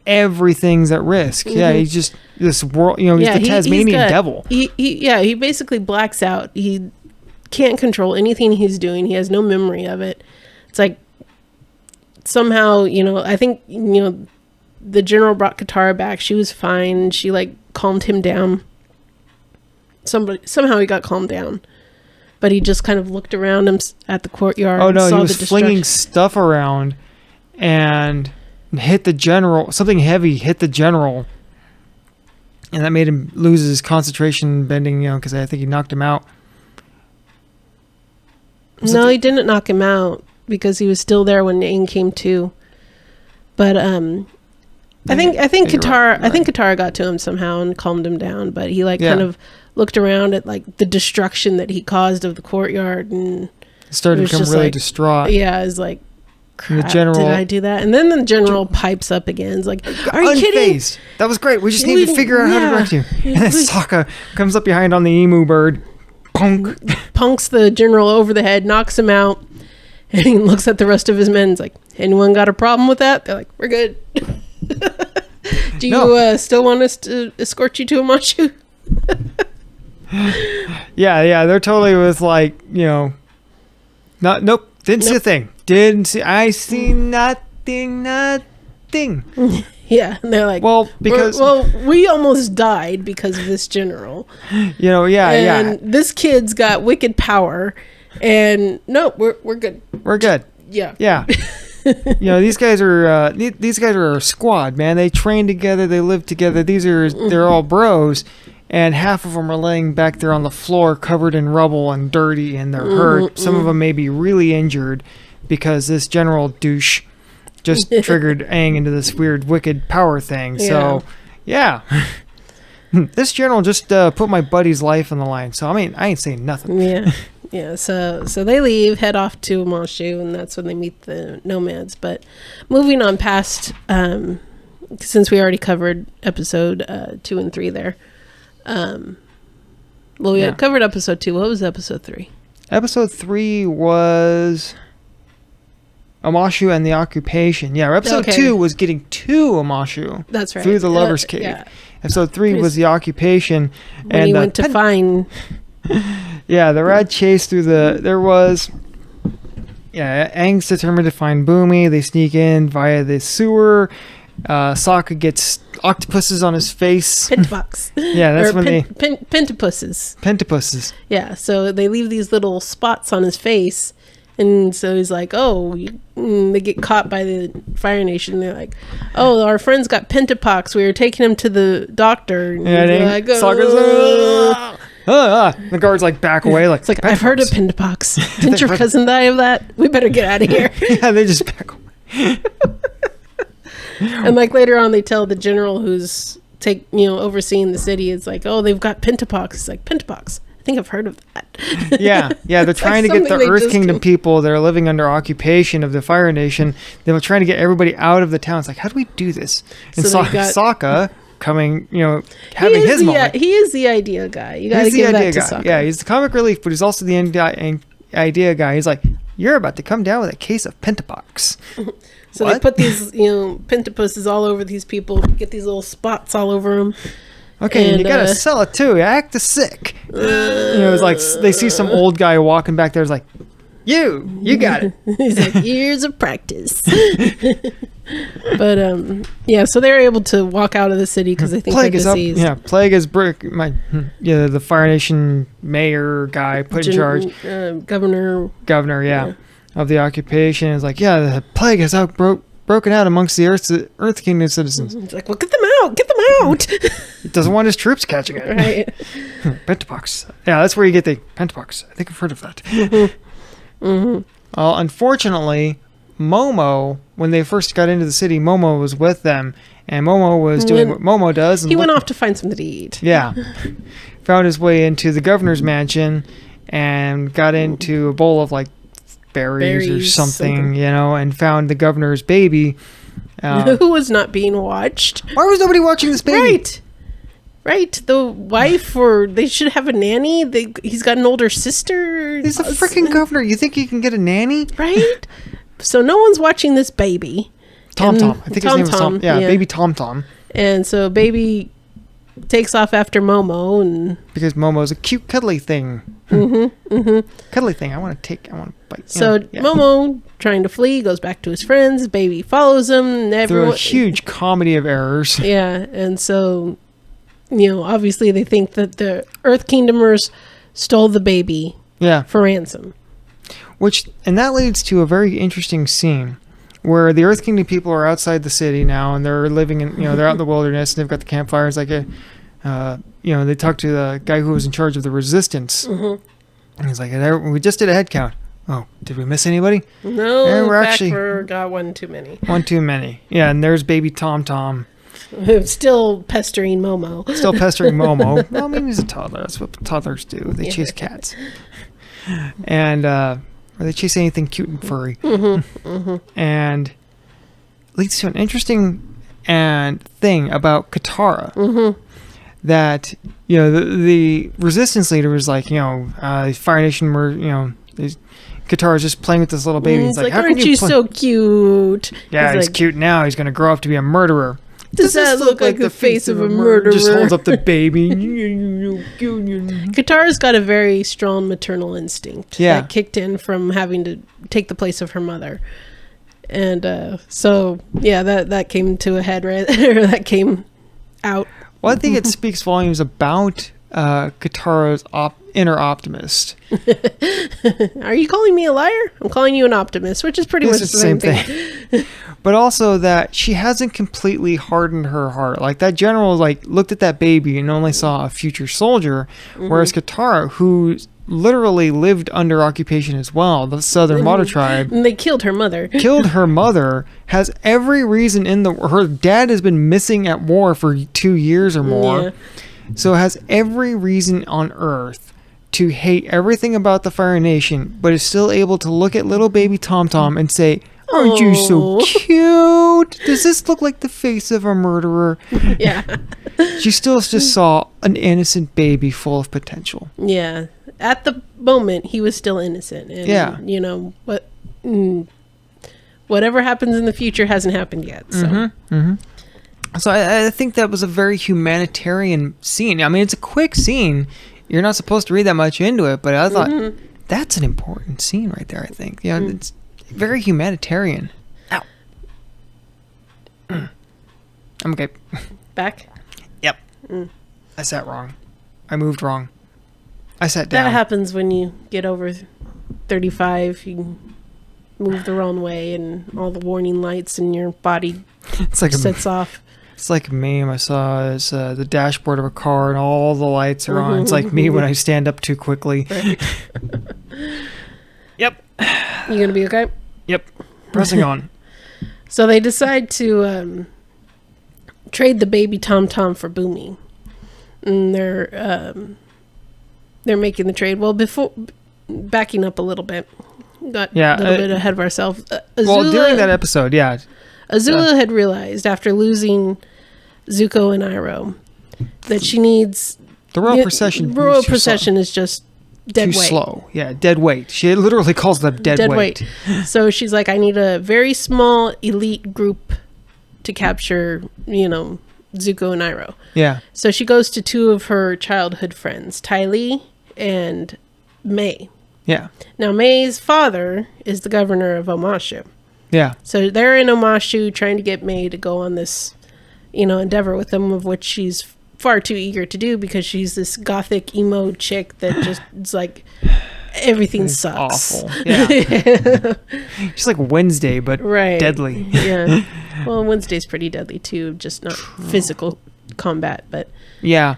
everything's at risk. Yeah, he's just this world. He's the Tasmanian devil. He basically blacks out. He can't control anything he's doing. He has no memory of it. It's like somehow, I think the general brought Katara back. She was fine. She like calmed him down. Somehow he got calmed down. But he just kind of looked around him at the courtyard. Oh, no, he was flinging stuff around and hit the general. Something heavy hit the general. And that made him lose his concentration bending, because I think he knocked him out. No, he didn't knock him out because he was still there when Aang came to. But I think Katara got to him somehow and calmed him down. But he kind of looked around at like the destruction that he caused of the courtyard and started to become really distraught. Yeah, it's like, crap, did I do that? And then the general pipes up again. It's like, are you kidding? That was great. We just need to figure out how to direct you. And then Sokka comes up behind on the emu bird. Punks the general over the head, knocks him out, and he looks at the rest of his men. He's like, anyone got a problem with that? They're like, we're good. Do you still want us to escort you to Amashu? Yeah, they're totally with like, nope, didn't see a thing. I see nothing. Yeah, and they're like, well, because we almost died because of this general. And this kid's got wicked power, and no, we're good. We're good. Yeah. These guys are a squad, man. They train together, they live together. They're all bros, and half of them are laying back there on the floor, covered in rubble and dirty, and they're hurt. Some of them may be really injured because this general douche just triggered Aang into this weird, wicked power thing. So, yeah. This general just put my buddy's life on the line. So, I mean, I ain't saying nothing. Yeah. So they leave, head off to Monshu, and that's when they meet the nomads. But moving on past, since we already covered episode 2 and 3 there. We had covered episode 2. What was episode 3? Episode 3 was Amashu and the occupation. Yeah, episode 2 was getting to Amashu. That's right. Through the Lover's Cave. Yeah. Episode 3 was the occupation. When he went to find... Yeah, the rad chase through there was... Yeah, Aang's determined to find Bumi. They sneak in via the sewer. Sokka gets octopuses on his face. Pentapox. Yeah, that's when Pentapusses. Pentapusses. Yeah, so they leave these little spots on his face. And so he's like, they get caught by the Fire Nation. They're like, our friend's got pentapox. We were taking him to the doctor. And Sokka's the guards like back away. It's like, I've heard of pentapox. Didn't your cousin die of that? We better get out of here. Yeah, they just back away. And like later on, they tell the general who's overseeing the city, it's like, they've got pentapox. It's like, pentapox. I think I've heard of that. Yeah, they're trying to get the Earth Kingdom people that are living under occupation of the Fire Nation. They were trying to get everybody out of the town. It's like, how do we do this? And so Sokka coming, having his moment. He is the idea guy. You got to give that to Sokka. Yeah, he's the comic relief, but he's also the idea guy. He's like, you're about to come down with a case of pentapox. So they put these, pentapusses all over these people, get these little spots all over them. Okay, and you gotta sell it too. Act the sick. It's like they see some old guy walking back there. It's like, you got it. He's like, years of practice. But so they're able to walk out of the city because they think they're diseased. Plague is the Fire Nation mayor guy put in charge. Governor, of the occupation is like, the plague has broken out amongst the Earth Kingdom citizens. It's like, well, get them out. He doesn't want his troops catching it. Right. Pentapox. Yeah, that's where you get the pentapox. I think I've heard of that. Unfortunately, Momo, when they first got into the city, Momo was with them, and Momo was doing what Momo does. And he went off to find something to eat. Yeah. Found his way into the governor's mansion and got into a bowl of like berries or something, and found the governor's baby. Who was not being watched. Why was nobody watching this baby? Right. The wife, or they should have a nanny. He's got an older sister. He's the freaking governor. You think he can get a nanny? Right? So no one's watching this baby. Tom. I think his name was Tom. Yeah, baby Tom. And so baby takes off after Momo, because Momo's a cute cuddly thing. Cuddly thing. I want to bite. So Momo, trying to flee, goes back to his friends. Baby follows him. Through a huge comedy of errors. Yeah, and so obviously they think that the Earth Kingdomers stole the baby. Yeah. For ransom. And that leads to a very interesting scene where the Earth Kingdom people are outside the city now, and they're living in, they're out in the wilderness, and they've got the campfires. Like they talk to the guy who was in charge of the resistance, and he's like, "We just did a head count. Oh, did we miss anybody? No, we got one too many. One too many. Yeah, and there's baby Tom. Still pestering Momo. Well, I mean, he's a toddler. That's what toddlers do. They chase cats, and or they chase anything cute and furry. And leads to an interesting thing about Katara. That the resistance leader was like, Fire Nation were Katara's just playing with this little baby. He's like, aren't you so cute? Yeah, he's cute now. He's going to grow up to be a murderer. Does that look like the face of a murderer? Just holds up the baby. Katara's got a very strong maternal instinct that kicked in from having to take the place of her mother. And so, yeah, that came to a head right there. That came out. Well, I think it speaks volumes about Katara's inner optimist. Are you calling me a liar? I'm calling you an optimist, which is pretty much the same thing. But also that she hasn't completely hardened her heart. Like that general, looked at that baby and only saw a future soldier, whereas Katara, who literally lived under occupation as well, the Southern Water Tribe, and they killed her mother. Has every reason her dad has been missing at war for 2 years or more. So has every reason on earth to hate everything about the Fire Nation, but is still able to look at little baby Tom Tom and say, "Aren't you so cute? Does this look like the face of a murderer?" Yeah. She still just saw an innocent baby full of potential. Yeah. At the moment, he was still innocent. And, you know, whatever happens in the future hasn't happened yet. So. So I think that was a very humanitarian scene. I mean, it's a quick scene. You're not supposed to read that much into it, but I thought that's an important scene right there, I think. Yeah, it's very humanitarian. Ow. I'm okay. Back? Yep. I sat wrong. I moved wrong. I sat down. That happens when you get over 35. You move the wrong way and all the warning lights in your body sets off. It's like a meme I saw. It's the dashboard of a car and all the lights are on. It's like me when I stand up too quickly. Right. Yep. You gonna be okay? Yep. Pressing on. So they decide to trade the baby Tom Tom for Bumi. And they're making the trade. Well, before backing up a little bit, got a little bit ahead of ourselves. Well, during that episode, Azula had realized after losing Zuko and Iroh that she needs the royal procession. The royal procession is just dead weight. Slow. Yeah, dead weight. She literally calls them dead weight. So she's like, I need a very small elite group to capture, Zuko and Iroh. Yeah. So she goes to two of her childhood friends, Tylee and Mai. Yeah. Now, Mai's father is the governor of Omashu. Yeah. So they're in Omashu trying to get Mai to go on this, endeavor with them, of which she's far too eager to do because she's this gothic emo chick that just is like, everything sucks. Awful. Yeah. She's like Wednesday, but deadly. Yeah. Well, Wednesday's pretty deadly too, just not physical combat, but. Yeah.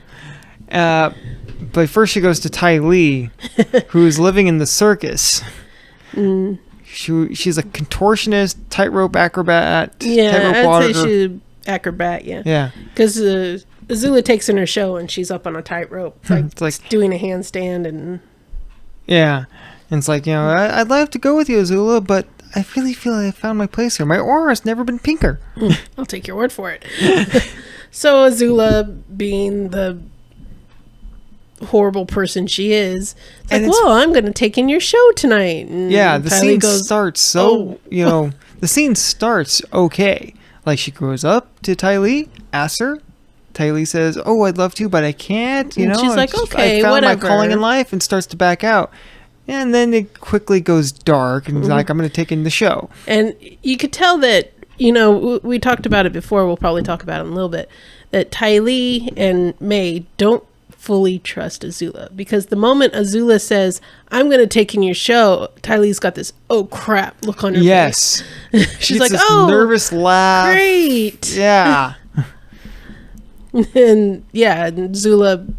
But first she goes to Tylee, who's living in the circus. She's a contortionist, tightrope acrobat. Yeah, I'd say she's acrobat, yeah. Yeah. Because Azula takes in her show and she's up on a tightrope, like doing a handstand and... Yeah. And it's like, I'd love to go with you, Azula, but I really feel like I found my place here. My aura's never been pinker. I'll take your word for it. So Azula, being the horrible person she is, I'm going to take in your show tonight. And the scene starts the scene starts okay. Like she goes up to Tylee, asks her. Tylee says, "Oh, I'd love to, but I can't." She's like, "Okay, I found whatever. my calling in life," and starts to back out. And then it quickly goes dark, and he's like, "I'm going to take in the show." And you could tell that, we talked about it before. We'll probably talk about it in a little bit. That Tylee and Mai don't fully trust Azula, because the moment Azula says, "I'm going to take in your show," Tylee's got this "oh crap" look on her face. She's like, "Oh, nervous laugh." Great. Yeah. And Azula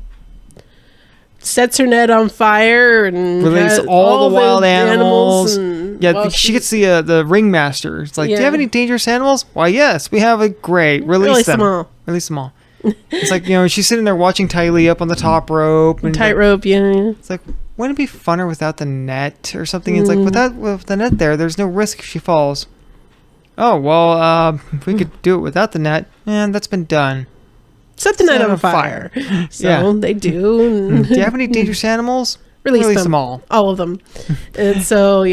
sets her net on fire and release all the wild animals. And, she gets the ringmaster. It's like, "Do you have any dangerous animals?" "Why, yes, we have a great. Release them. Release them all." It's like, she's sitting there watching Tylee up on the top rope. And tightrope, It's like, wouldn't it be funner without the net or something? It's like, with the net there's no risk if she falls. Oh, well, if we could do it without the net, that's been done. Set the net on fire. So they do. Do you have any dangerous animals? Release them all. All of them. And so,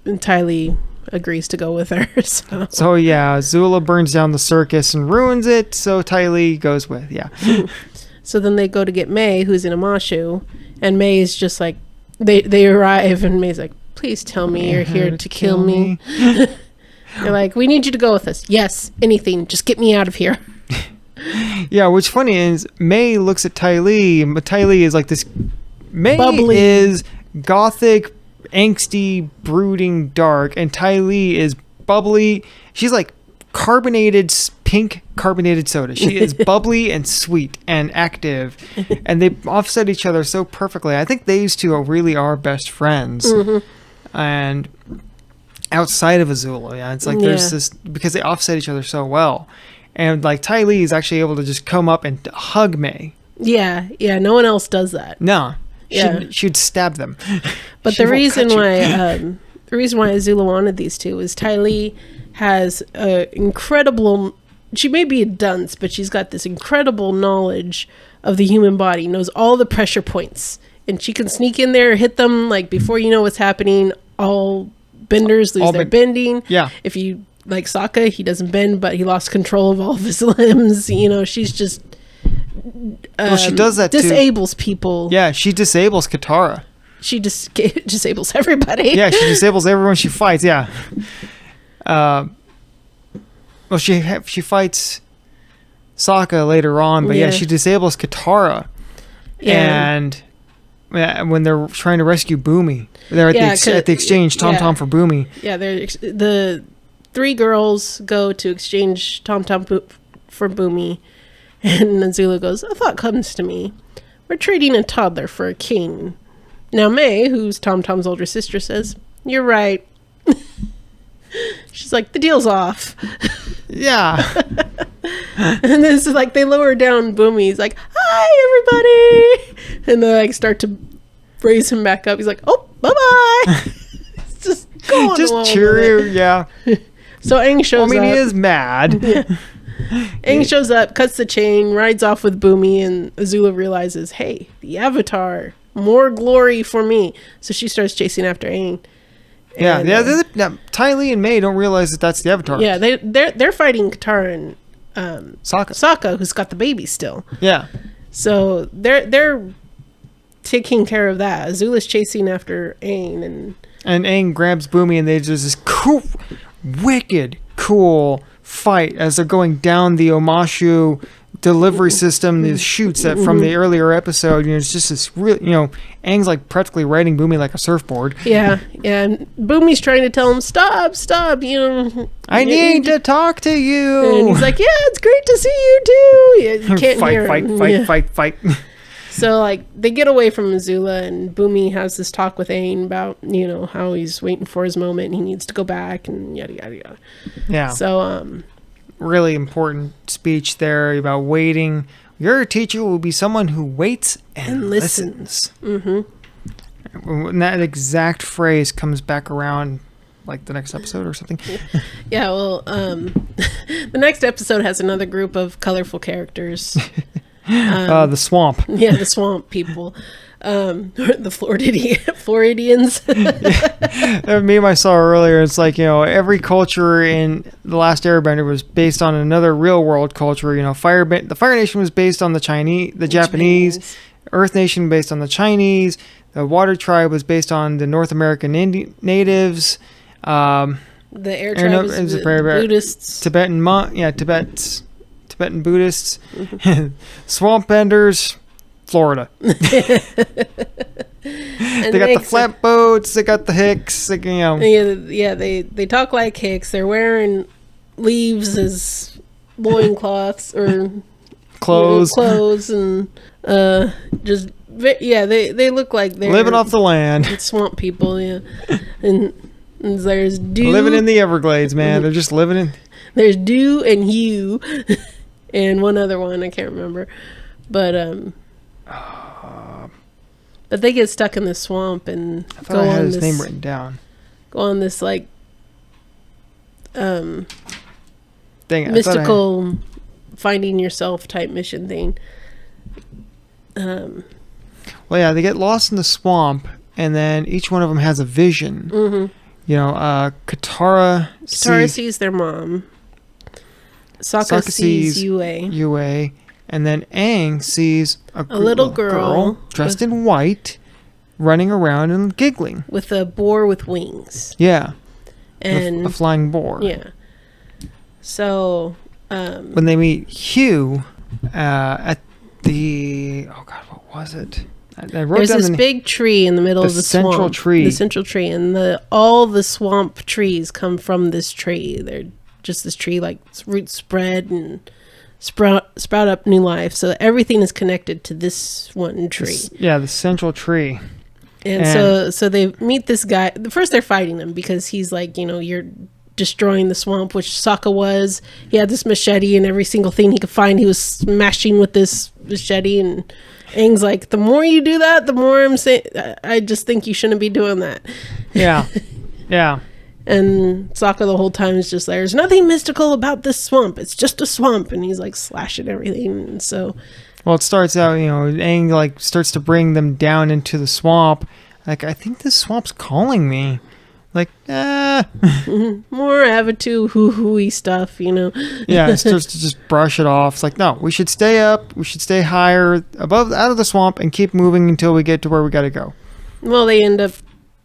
Tylee agrees to go with her. So yeah, Azula burns down the circus and ruins it. So Tylee goes with, yeah. So then they go to get Mai, who's in Amashu, and Mai is just like, they arrive, and May's like, please tell me you're here to kill me. They're like, we need you to go with us. Yes, anything. Just get me out of here. Yeah, what's funny is Mai looks at Tylee, but Tylee is like this. Mai Bubbly. is gothic, angsty, brooding, dark, and Tylee is bubbly. She's like pink carbonated soda. She is bubbly and sweet and active, and they offset each other so perfectly. I think these two really are best friends. And outside of Azula, yeah, it's like there's this, because they offset each other so well. And like Tylee is actually able to just come up and hug Mai. Yeah, no one else does that. No, she'd stab them. But the reason why Azula wanted these two is Tylee has incredible. She may be a dunce, but she's got this incredible knowledge of the human body. Knows all the pressure points, and she can sneak in there, hit them like before you know what's happening. All benders lose their bending. Yeah. If you like Sokka, he doesn't bend, but he lost control of all of his limbs. You know, she's just she does that disables people. Yeah, she disables Katara. She disables everybody. Yeah, she disables everyone she fights. Yeah. Well, she fights Sokka later on, but she disables Katara. Yeah. And when they're trying to rescue Bumi, they're at the exchange Tom for Bumi. Yeah, the three girls go to exchange Tom for Bumi, and Azula goes, "A thought comes to me. We're trading a toddler for a king." Now Mai, who's Tom's older sister, says, "You're right." She's like, "The deal's off." Yeah. And then it's like they lower down Bumi. He's like, "Hi, everybody," and they like start to raise him back up. He's like, "Oh, bye-bye." Just go on. Just cheery, yeah. So Aang shows up. He is mad. Yeah. Aang shows up, cuts the chain, rides off with Bumi, and Azula realizes, hey, the Avatar, more glory for me. So she starts chasing after Aang. Yeah, Tylee and Mai don't realize that that's the Avatar. Yeah, they're fighting Katara and Sokka, who's got the baby still. Yeah. So they're taking care of that. Azula's chasing after Aang, and Aang grabs Bumi, and they just this cool, wicked cool fight as they're going down the Omashu delivery system, these chutes that from the earlier episode. You know, it's just this real. You know, Aang's like practically riding Bumi like a surfboard. Yeah. And Bumi's trying to tell him, stop. You know, I need to talk to you. And he's like, yeah, it's great to see you too. Yeah, you can't hear him. Fight. So like they get away from Azula, and Bumi has this talk with Aang about, you know, how he's waiting for his moment and he needs to go back and yada yada yada. Yeah. So really important speech there about waiting. Your teacher will be someone who waits and listens. When that exact phrase comes back around, like the next episode or something. Yeah, well, the next episode has another group of colorful characters. The swamp. Yeah, the swamp people. The Floridians. That meme I saw earlier, it's like, you know, every culture in The Last Airbender was based on another real world culture. You know, the Fire Nation was based on the Japanese. Earth Nation based on the Chinese. The Water Tribe was based on the North American natives. The Air Tribe was the Buddhists. Tibetan Buddhists. Swamp Benders, Florida. They got the flat boats. They got the Hicks. They, you know. Yeah. They talk like Hicks. They're wearing leaves as loincloths or clothes, and they look like they're living off the land. Swamp people, yeah. And there's Dew. Living in the Everglades, man. They're just living in. There's Dew and Hugh, and one other one I can't remember, but they get stuck in the swamp and I thought I had his name written down. Go on this like Dang it, mystical finding yourself type mission thing. Well, yeah, they get lost in the swamp, and then each one of them has a vision. Katara sees their mom. Sokka sees Yue. And then Aang sees a little girl dressed in white running around and giggling. With a boar with wings. Yeah. And a flying boar. Yeah. So... when they meet Hugh at the... Oh, God, what was it? There's this big tree in the middle of the swamp. The central tree. And all the swamp trees come from this tree. They're just this tree, like roots spread and sprout up new life. So everything is connected to this one tree. The central tree. And so they meet this guy. First they're fighting him because he's like, you're destroying the swamp, which Sokka was. He had this machete and every single thing he could find he was smashing with this machete, and Aang's like, the more you do that, the more I'm saying, I just think you shouldn't be doing that. Yeah. Yeah. And Sokka the whole time is just like, there's nothing mystical about this swamp. It's just a swamp. And he's like slashing everything. And so... Well, it starts out, Aang like starts to bring them down into the swamp. Like, I think this swamp's calling me. Like, more Avatu hoo-hooey stuff, Yeah, it starts to just brush it off. It's like, no, we should stay up. We should stay higher, out of the swamp, and keep moving until we get to where we got to go. Well, they end up...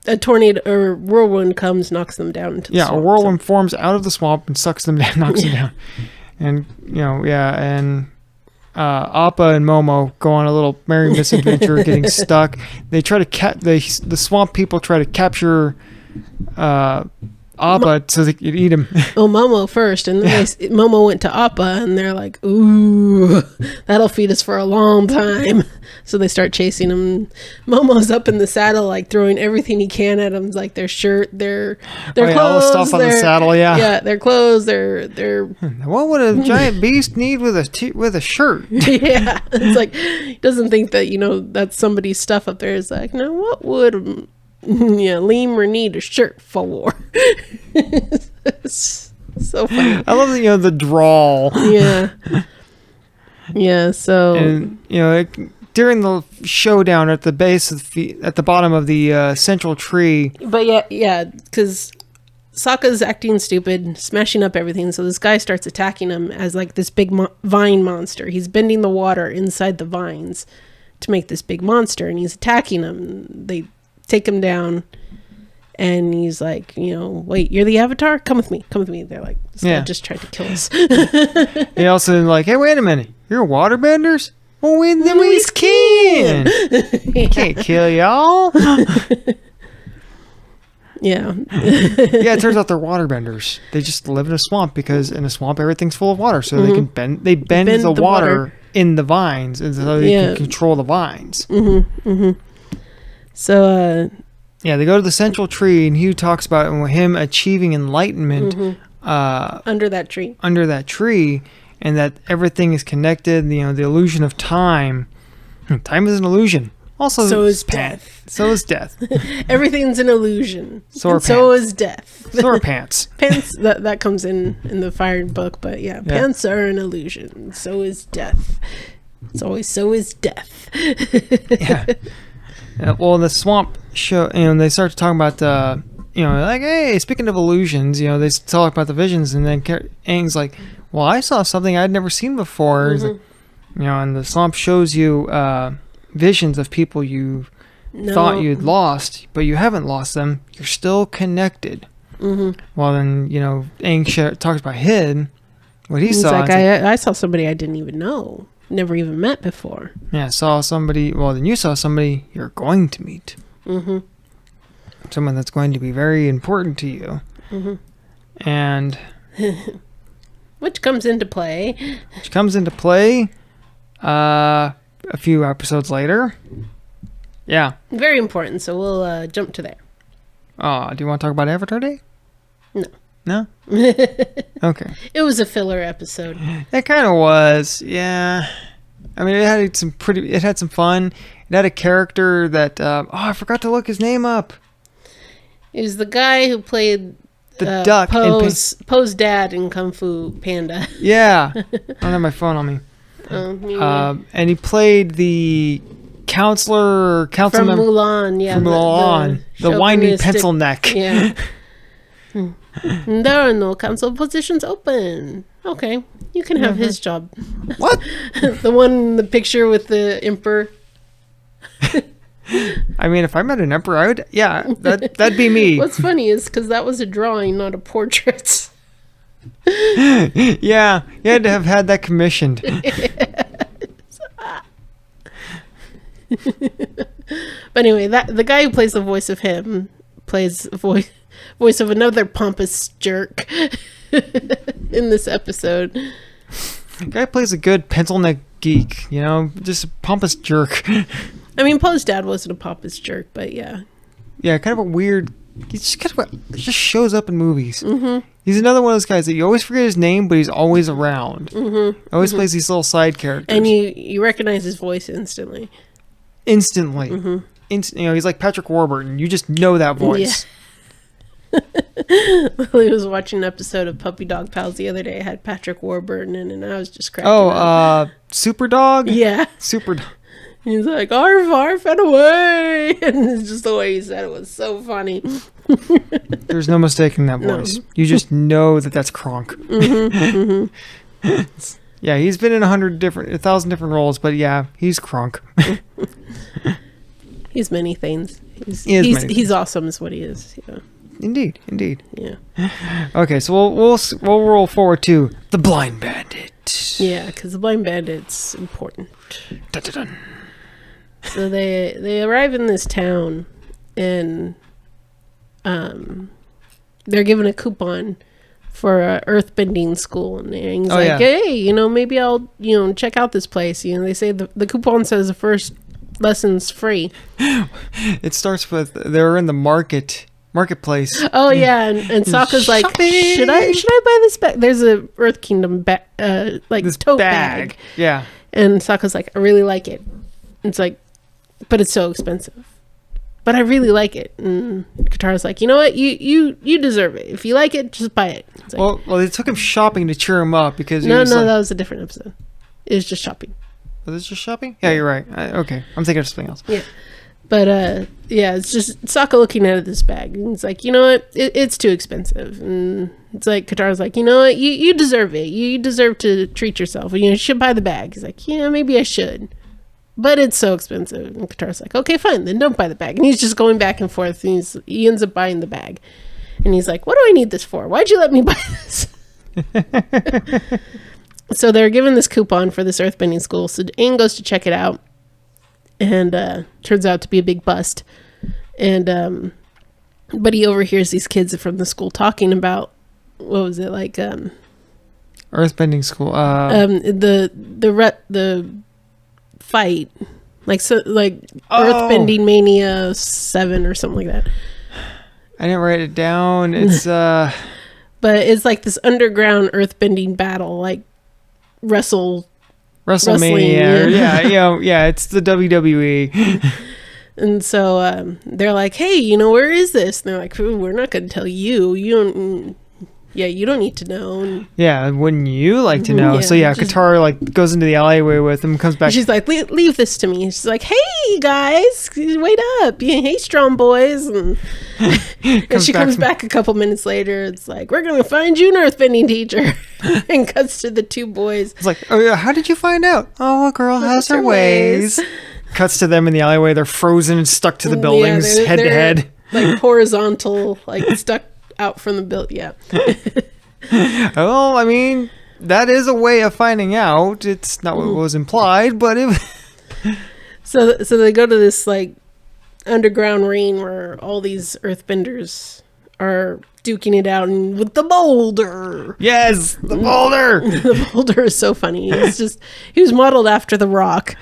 A tornado or whirlwind comes, knocks them down into the swamp. Yeah, a whirlwind forms out of the swamp and sucks them down, knocks them down. And, and Appa and Momo go on a little merry misadventure getting stuck. They try to the swamp people try to capture Appa so they could eat him. Oh, Momo first, and then Momo went to Appa, and they're like, ooh, that'll feed us for a long time. So they start chasing him. Momo's up in the saddle, like throwing everything he can at him, like their shirt, their clothes, all the stuff on the saddle, yeah, their clothes, their. What would a giant beast need with a shirt? Yeah, it's like he doesn't think that that's somebody's stuff up there. It's like, no, what would lemur need a shirt for? It's so funny. I love the drawl. Yeah. So and during the showdown at the base of at the bottom of the central tree. But because Sokka's acting stupid, smashing up everything. So this guy starts attacking him as like this big vine monster. He's bending the water inside the vines to make this big monster, and he's attacking him. They take him down, and he's like, wait, you're the Avatar? Come with me. They're like, this guy just tried to kill us. He also like, hey, wait a minute, you're waterbenders? Well, then we can. Can't kill y'all. Yeah. It turns out they're waterbenders. They just live in a swamp because in a swamp everything's full of water, so they can bend the water in the vines, and so they can control the vines. So they go to the central tree, and Hugh talks about him achieving enlightenment under that tree, and that everything is connected. The illusion of time. Time is an illusion. Also, so is death. So is death. Everything's an illusion. So is death. So are pants. Pants, that comes in the Fire book, but pants are an illusion. So is death. It's always so is death. Well, in the swamp show, they start talking about like, hey, speaking of illusions, they talk about the visions, and then Aang's like, well, I saw something I'd never seen before. He's like, and the swamp shows you visions of people you thought you'd lost, but you haven't lost them. You're still connected. Well, then, Aang talks about what he saw. Like, I saw somebody I didn't even know. Never even met before. Yeah, saw somebody. Well, then you saw somebody you're going to meet. Someone that's going to be very important to you. And which comes into play a few episodes later. Yeah. Very important, so we'll jump to there. Oh, do you want to talk about Avatar Day? No? Okay. It was a filler episode. It kind of was, yeah. I mean, it had some fun. It had a character that, I forgot to look his name up. It was the guy who played the duck Poe's dad in Kung Fu Panda. Yeah. I don't have my phone on me. And he played the council from member Mulan, from Mulan, the whiny pencil neck. Yeah. There are no council positions open. Okay, you can have his job. What? The one in the picture with the emperor. I mean, if I met an emperor, I would. Yeah, that'd be me. What's funny is because that was a drawing, not a portrait. Yeah, you had to have had that commissioned. But anyway, the guy who plays the voice of him plays voice of another pompous jerk in this episode. The guy plays a good pencil neck geek, just a pompous jerk. I mean, Poe's dad wasn't a pompous jerk, but yeah. Yeah, kind of a weird. He just shows up in movies. Mm-hmm. He's another one of those guys that you always forget his name, but he's always around. Mm-hmm. Always plays these little side characters, and you recognize his voice instantly. Instantly, he's like Patrick Warburton. You just know that voice. Yeah. Lily was watching an episode of Puppy Dog Pals the other day. It had Patrick Warburton in it, and I was just cracking up. Super Dog? Yeah. Super Dog. He's like, arf, arf, and away. And it's just the way he said it was so funny. There's no mistaking that voice. No. You just know that's Kronk. Mm-hmm, mm-hmm. Yeah, he's been in 1,000 different roles, but yeah, he's Kronk. He's many things. He's awesome is what he is. Yeah. Indeed. Yeah. Okay, so we'll roll forward to the Blind Bandit. Yeah, because the Blind Bandit's important. Dun-dun-dun. So they arrive in this town, and they're given a coupon for a earthbending school, and Aang's hey, maybe I'll check out this place. They say the coupon says the first lesson's free. It starts with they're in the marketplace. Oh yeah, and Sokka's like, should I buy this bag? There's a Earth Kingdom this tote bag. Yeah, and Sokka's like, I really like it. It's like, but it's so expensive. But I really like it. And Katara's like, you know what? You deserve it. If you like it, just buy it. It's like, well, they took him shopping to cheer him up because that was a different episode. It was just shopping. Was it just shopping? Yeah, you're right. Okay, I'm thinking of something else. Yeah, but it's just Sokka looking at this bag, and it's like, you know what? It's too expensive. And it's like Katara's like, you know what? You deserve it. You deserve to treat yourself. You should buy the bag. He's like, yeah, maybe I should. But it's so expensive. And Katara's like, okay, fine, then don't buy the bag. And he's just going back and forth. And he ends up buying the bag. And he's like, what do I need this for? Why'd you let me buy this? So they're given this coupon for this earthbending school. So Aang goes to check it out. And turns out to be a big bust. And but he overhears these kids from the school talking about, what was it, like... earthbending school. The fight, Earthbending Mania 7 or something like that. I didn't write it down. It's but it's like this underground earthbending battle, like WrestleMania. Yeah, it's the WWE. And so they're like, hey, where is this? And they're like, we're not going to tell you. You don't need to know. Yeah, wouldn't you like to know? Yeah, so Katara goes into the alleyway with him, comes back. She's like, leave this to me. She's like, hey guys, wait up. Hey, strong boys. And she comes back a couple minutes later. It's like, we're going to find you an earthbending teacher. And cuts to the two boys. It's like, oh yeah, how did you find out? Oh, a girl has her ways. Cuts to them in the alleyway. They're frozen and stuck to the buildings, head to head. Like horizontal, stuck out from the build. Yeah. Well, I mean, that is a way of finding out. It's not what was implied, but so they go to this underground ring where all these earthbenders are duking it out, and with the Boulder. Yes, the Boulder. The Boulder is so funny. He was modeled after the Rock.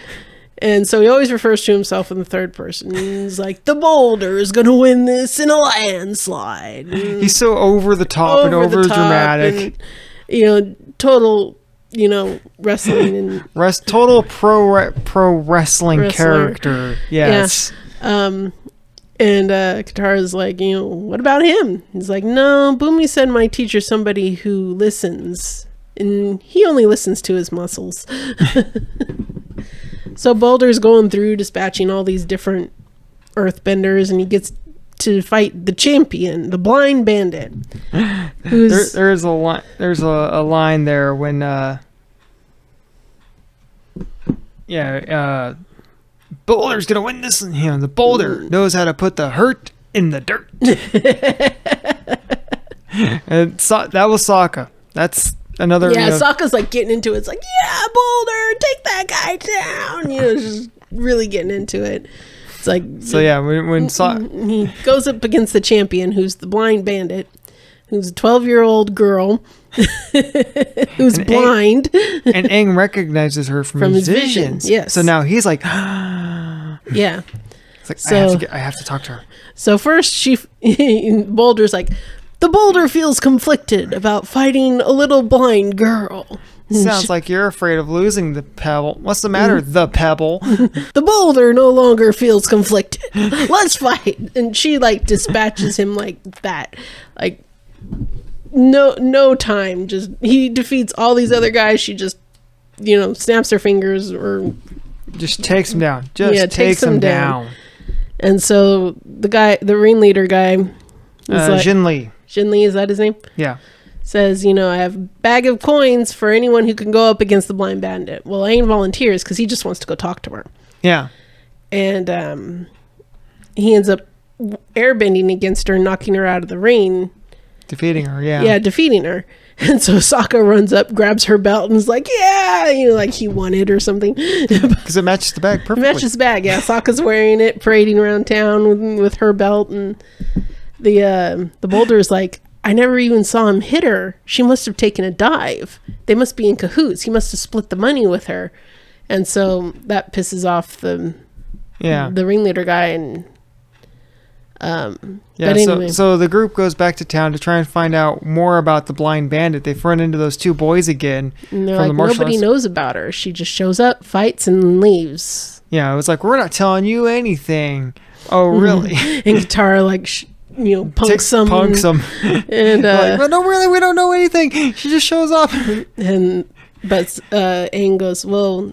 And so he always refers to himself in the third person. He's like, the Boulder is going to win this in a landslide. And he's so over the top and over dramatic. And, total, wrestling. And total pro wrestling character. Yes. Yeah. And Katara's like, what about him? He's like, no, Bumi said my teacher's somebody who listens. And he only listens to his muscles. So Boulder's going through dispatching all these different earthbenders, and he gets to fight the champion, the Blind Bandit. There's a line. There's a line there when Boulder's gonna win this. The Boulder knows how to put the hurt in the dirt. And that was Sokka. That's another. Yeah, Sokka's like getting into it. It's like, yeah, Boulder, take that guy down. Just really getting into it. It's like, so yeah, when he goes up against the champion, who's the Blind Bandit, who's a 12-year-old girl who's blind. And Aang recognizes her from his visions. Yes. So now he's like, yeah. It's like, I have to talk to her. So first Boulder's like, the Boulder feels conflicted about fighting a little blind girl. Sounds like you're afraid of losing the pebble. What's the matter, the pebble? The Boulder no longer feels conflicted. Let's fight. And she like dispatches him like that. Like no time. Just he defeats all these other guys. She just snaps her fingers or just takes him down. Takes him down. And so the ringleader guy, Jin Lee. Jin Lee, is that his name? Yeah. Says, I have a bag of coins for anyone who can go up against the Blind Bandit. Well, Aang volunteers because he just wants to go talk to her. Yeah. And he ends up airbending against her, knocking her out of the ring. Defeating her, yeah. Yeah, defeating her. And so Sokka runs up, grabs her belt, and is like, yeah, like he won it or something. Because it matches the bag perfectly. It matches the bag, yeah. Sokka's wearing it, parading around town with her belt, and the Boulder's like, I never even saw him hit her. She must have taken a dive. They must be in cahoots. He must have split the money with her. And so that pisses off the ringleader guy. And but anyway. So the group goes back to town to try and find out more about the Blind Bandit. They run into those two boys again. And they're like, nobody knows about her. She just shows up, fights, and leaves. Yeah, it was like, we're not telling you anything. Oh, really? And Katara punks him. And like, no, really, we don't know anything. She just shows up. But Aang goes, well,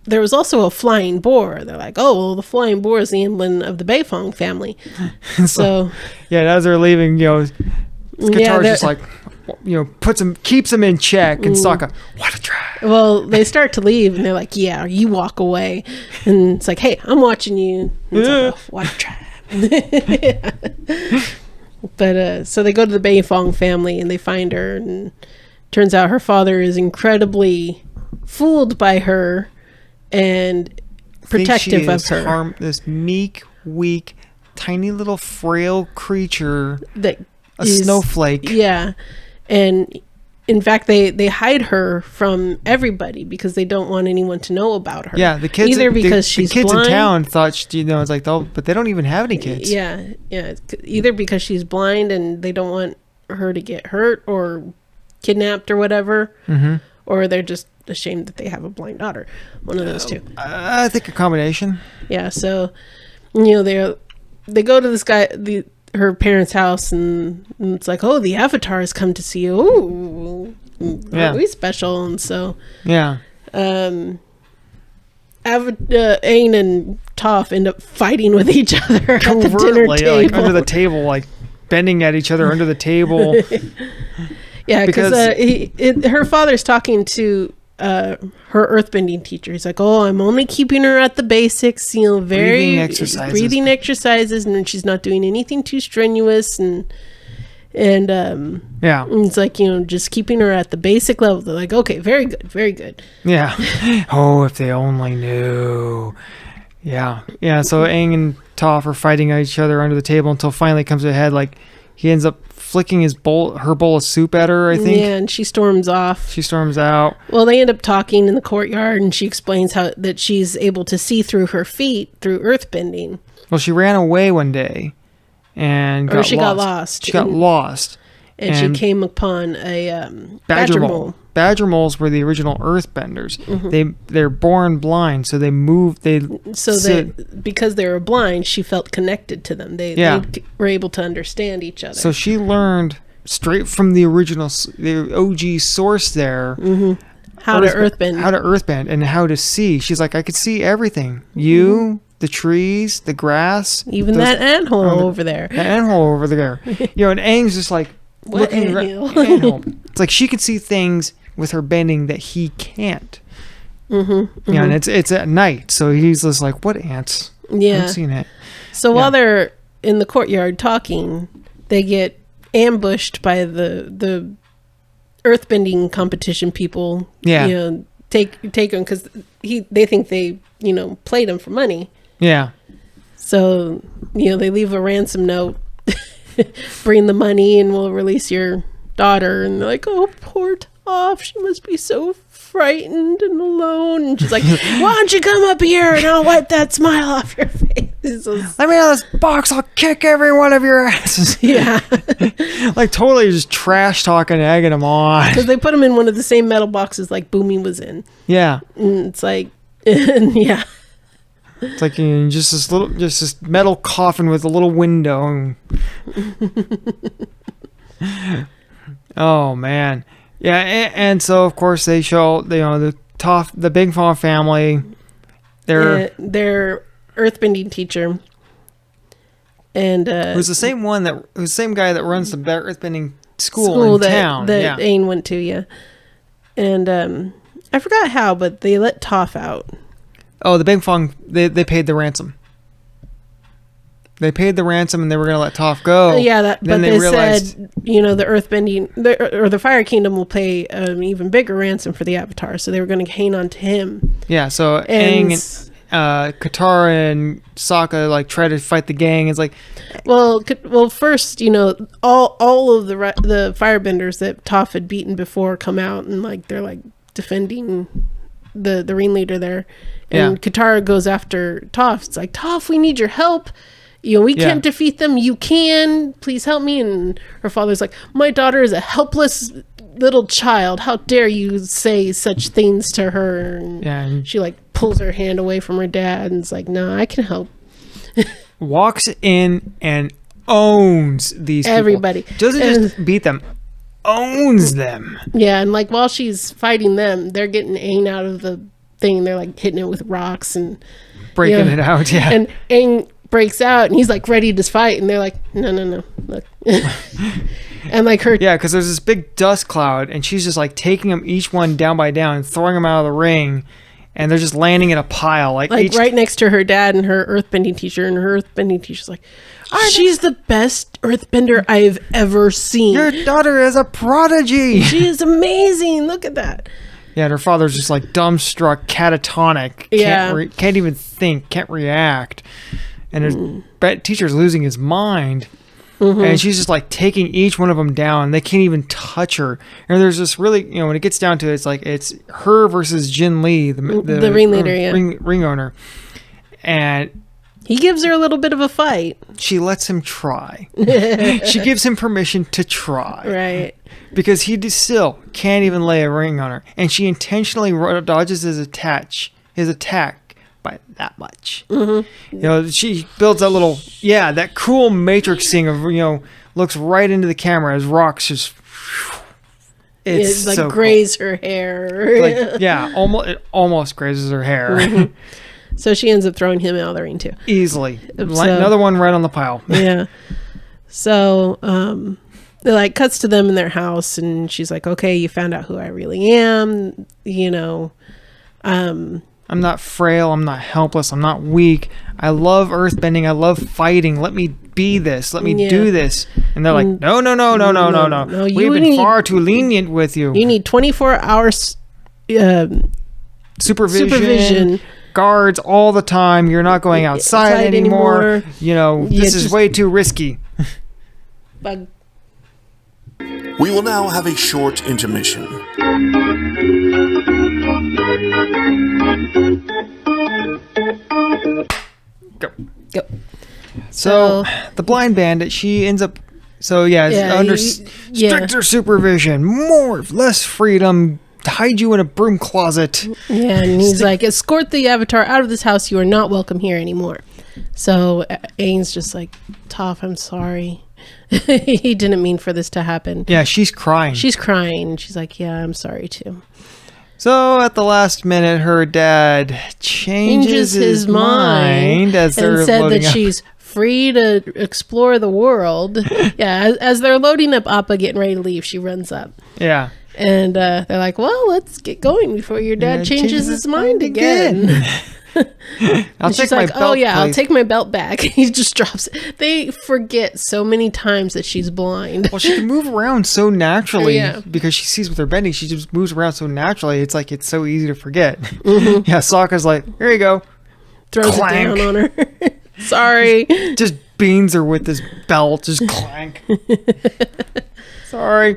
there was also a flying boar. They're like, oh, well, the flying boar is the emblem of the Beifong family. So yeah, as they're leaving, Katara's just like, keeps him in check, and Sokka, what a drag. Well, they start to leave, and they're like, yeah, you walk away. And it's like, hey, I'm watching you. And it's like, oh, what a drag. Yeah. But so they go to the Beifong family and they find her, and turns out her father is incredibly fooled by her and protective of her. This meek, weak, tiny little frail creature, a snowflake. Yeah. And in fact, they hide her from everybody because they don't want anyone to know about her. Yeah, the kids. Either because she's the kids blind, in town thought it's like, but they don't even have any kids. Yeah. Either because she's blind and they don't want her to get hurt or kidnapped or whatever, or they're just ashamed that they have a blind daughter. One of those two. I think a combination. Yeah. So, they go to this guy, her parents' house, and it's like, oh, the Avatar has come to see you. Ooh, really special. And so Aang and Toph end up fighting with each other at the dinner table. Like under the table, like bending at each other under the table. Yeah, because her father's talking to her earthbending teacher. He's like, oh, I'm only keeping her at the basics, breathing exercises, and she's not doing anything too strenuous, and it's like, just keeping her at the basic level. They're like, okay, very good. Yeah. Oh, if they only knew. Yeah. So Aang and Toph are fighting at each other under the table until finally it comes to a head. Like, he ends up flicking her bowl of soup at her, I think. Yeah, and she storms off. She storms out. Well, they end up talking in the courtyard, and she explains that she's able to see through her feet through earthbending. Well, she ran away one day and got lost. She got lost. And she came upon a badger mole. Badger moles were the original earthbenders. They're born blind, so they move. Because they were blind, she felt connected to them. They were able to understand each other. So she learned straight from the OG source there, how to earthbend, and how to see. She's like, I could see everything. You the trees, the grass, even that anthole over there. The anthole over there. And Aang's just like looking at It's like she can see things with her bending that he can't. And it's at night, so he's just like, what ants? Yeah, I've seen it. So while they're in the courtyard talking, they get ambushed by the earthbending competition people. Yeah, take them because they think they played him for money. Yeah. So they leave a ransom note, bring the money, and we'll release your daughter. And they're like, oh, poor Toph, she must be so frightened and alone. And she's like, why don't you come up here and I'll wipe that smile off your face. Let me out of this box, I'll kick every one of your asses. Yeah. Like totally just trash talking, egging them on. Because they put him in one of the same metal boxes like Bumi was in. Yeah. And it's like, yeah. It's like just this metal coffin with a little window. Oh man. Yeah, and so of course they show the Big Fawn family. Their earthbending teacher, and who's the same guy that runs the earthbending school in town that Aang went to. Yeah, and I forgot how, but they let Toph out. Oh, the Big Fawn, they paid the ransom. They paid the ransom and they were going to let Toph go. But they realized, said, the earthbending, or the Fire Kingdom will pay an even bigger ransom for the Avatar. So they were going to hang on to him. Yeah, so Aang and Katara and Sokka try to fight the gang. It's like, well, first, all of the firebenders that Toph had beaten before come out and they're defending the ringleader there. And Katara goes after Toph. It's like, Toph, we need your help. We can't defeat them. You can. Please help me. And her father's like, my daughter is a helpless little child. How dare you say such things to her? And she pulls her hand away from her dad and is like, no, I can help. Walks in and owns these everybody. People. Doesn't just beat them. Owns them. Yeah, and while she's fighting them, they're getting Aang out of the thing. They're hitting it with rocks and breaking it out. Yeah. And Aang breaks out and he's ready to fight, and they're like, no, look. And her, because there's this big dust cloud and she's just taking them each one down by down and throwing them out of the ring, and they're just landing in a pile right next to her dad and her earthbending teacher, and her earthbending teacher's like, she's the best earthbender I've ever seen. Your daughter is a prodigy. She is amazing. Look at that. Yeah, and her father's just dumbstruck, catatonic. Can't even think, can't react. And her teacher's losing his mind. And she's just like taking each one of them down. They can't even touch her. And there's this really, you know, when it gets down to it, it's like it's her versus Jin Lee, the ringleader, ring owner. And he gives her a little bit of a fight. She lets him try. She gives him permission to try. Right. Because he still can't even lay a ring on her. And she intentionally dodges his attack by that much. Mm-hmm. You know, she builds that little, that cool matrix thing of, you know, looks right into the camera as rocks just... It's like so graze her hair. Like, it almost grazes her hair. Mm-hmm. So she ends up throwing him out of the ring too. Easily. Another one right on the pile. Yeah. So, it like cuts to them in their house and she's like, okay, you found out who I really am. You know, I'm not frail. I'm not helpless. I'm not weak. I love earthbending. I love fighting. Let me be this. Let me do this. And they're like, no. We've been far too lenient with you. You need 24 hours supervision. Guards all the time. You're not going outside anymore. You know, this is way too risky. Bug. We will now have a short intermission. Go. So the Blind Bandit, she ends up. So under stricter supervision, less freedom. Hide you in a broom closet. Yeah, and he's like, escort the Avatar out of this house. You are not welcome here anymore. So Aang's just like, Toph, I'm sorry. He didn't mean for this to happen. Yeah, she's crying. She's like, yeah, I'm sorry too. So at the last minute, her dad changes his mind as they're said loading that up. she's free to explore the world. Yeah, as they're loading up Appa, getting ready to leave, she runs up. Yeah. And they're like, well, let's get going before your dad changes his mind again. I'll she's take my like, belt, oh yeah, please. I'll take my belt back. He just drops it. They forget so many times that she's blind. Well, she can move around so naturally Yeah. because she sees with her bending. She just moves around so naturally. It's like it's so easy to forget. Mm-hmm. Yeah, Sokka's like, here you go. Throws Clank. it down on her. Sorry. Just beans her with his belt. Just clank. Sorry.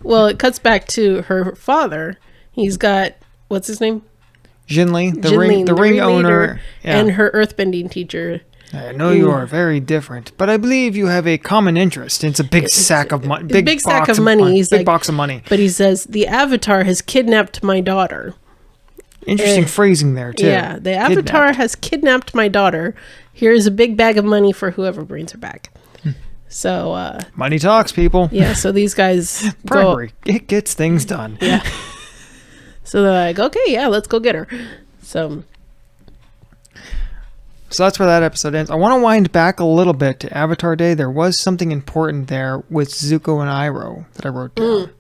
Well, it cuts back to her father. He's got, what's his name? Jinli, the Jinli, ring owner. leader, Yeah. and her earthbending teacher. I know you are very different, but I believe you have a common interest. It's a big sack of money. Big sack of money. He's big like, box of money. But he says, the Avatar has kidnapped my daughter. Interesting phrasing there, too. Yeah, the Avatar has kidnapped my daughter. Here's a big bag of money for whoever brings her back. So, Money talks, people. yeah, so these guys go. Bribery. It gets things done. Yeah. So they're like, okay, yeah, let's go get her. So that's where that episode ends. I want to wind back a little bit to Avatar Day. There was something important there with Zuko and Iroh that I wrote down.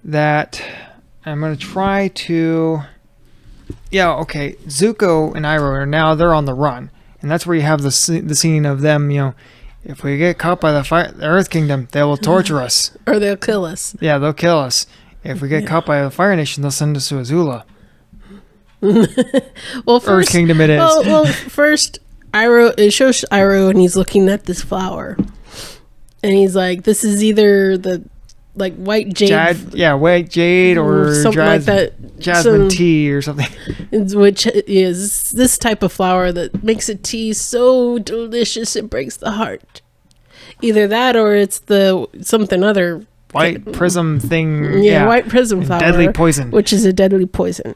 That I'm going to try to... Yeah, okay. Zuko and Iroh they're on the run. And that's where you have the scene of them, if we get caught by the Earth Kingdom, they will torture us. or they'll kill us. Yeah, they'll kill us. If we get caught by the Fire Nation, they'll send us to Azula. Well, first, Earth Kingdom it is. Well, first, it shows Iroh, and he's looking at this flower, and he's like, "This is either the white jade, white jade or something like that, jasmine tea or something." which is this type of flower that makes a tea so delicious it breaks the heart. Either that, or it's the something other White prism thing. Yeah, white prism flower, deadly poison, which is a deadly poison.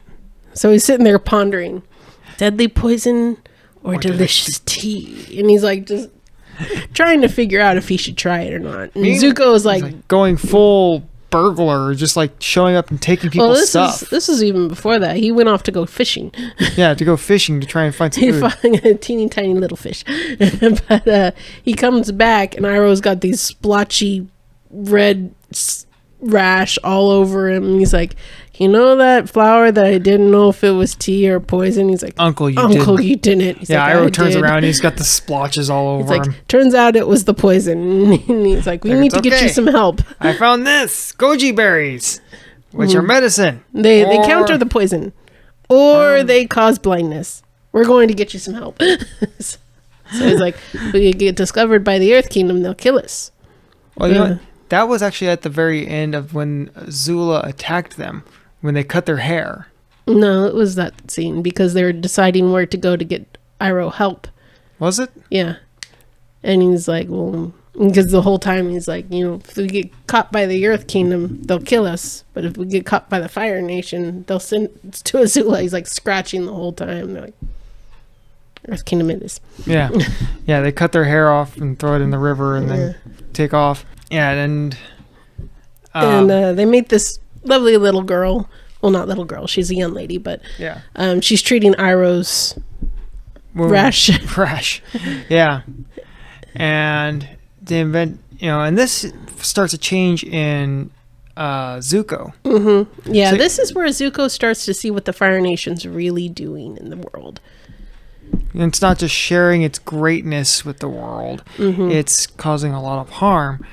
So he's sitting there pondering, deadly poison or delicious tea, and he's like just trying to figure out if he should try it or not. And Zuko is like going full burglar, just like showing up and taking people's stuff. This is even before that. He went off to go fishing. Yeah, to go fishing to try and find some He food. found a teeny tiny little fish, but he comes back and Iroh's got these splotchy red rash all over him. And he's like, you know that flower that I didn't know if it was tea or poison? He's like, Uncle, you didn't. He's yeah, like, Iroh turns did. around and he's got the splotches all He's over like, him. turns out it was the poison. And he's like, we need to get you some help. I found this goji berries, which are medicine. They counter the poison, or they cause blindness. We're going to get you some help. So he's like, we get discovered by the Earth Kingdom, they'll kill us. Well, you know what? That was actually at the very end of when Azula attacked them, when they cut their hair. No, it was that scene because they were deciding where to go to get Iroh help. Was it? Yeah. And he's like, well, because the whole time he's like, if we get caught by the Earth Kingdom, they'll kill us. But if we get caught by the Fire Nation, they'll send us to Azula. He's like scratching the whole time. They're like, Earth Kingdom it is. Yeah. Yeah, they cut their hair off and throw it in the river and then take off. Yeah, and they made this lovely little girl. Well, not little girl. She's a young lady, but yeah, she's treating Iroh's rash. Yeah, and they invent, and this starts a change in Zuko. Mm-hmm. Yeah, so, this is where Zuko starts to see what the Fire Nation's really doing in the world. And it's not just sharing its greatness with the world; it's causing a lot of harm.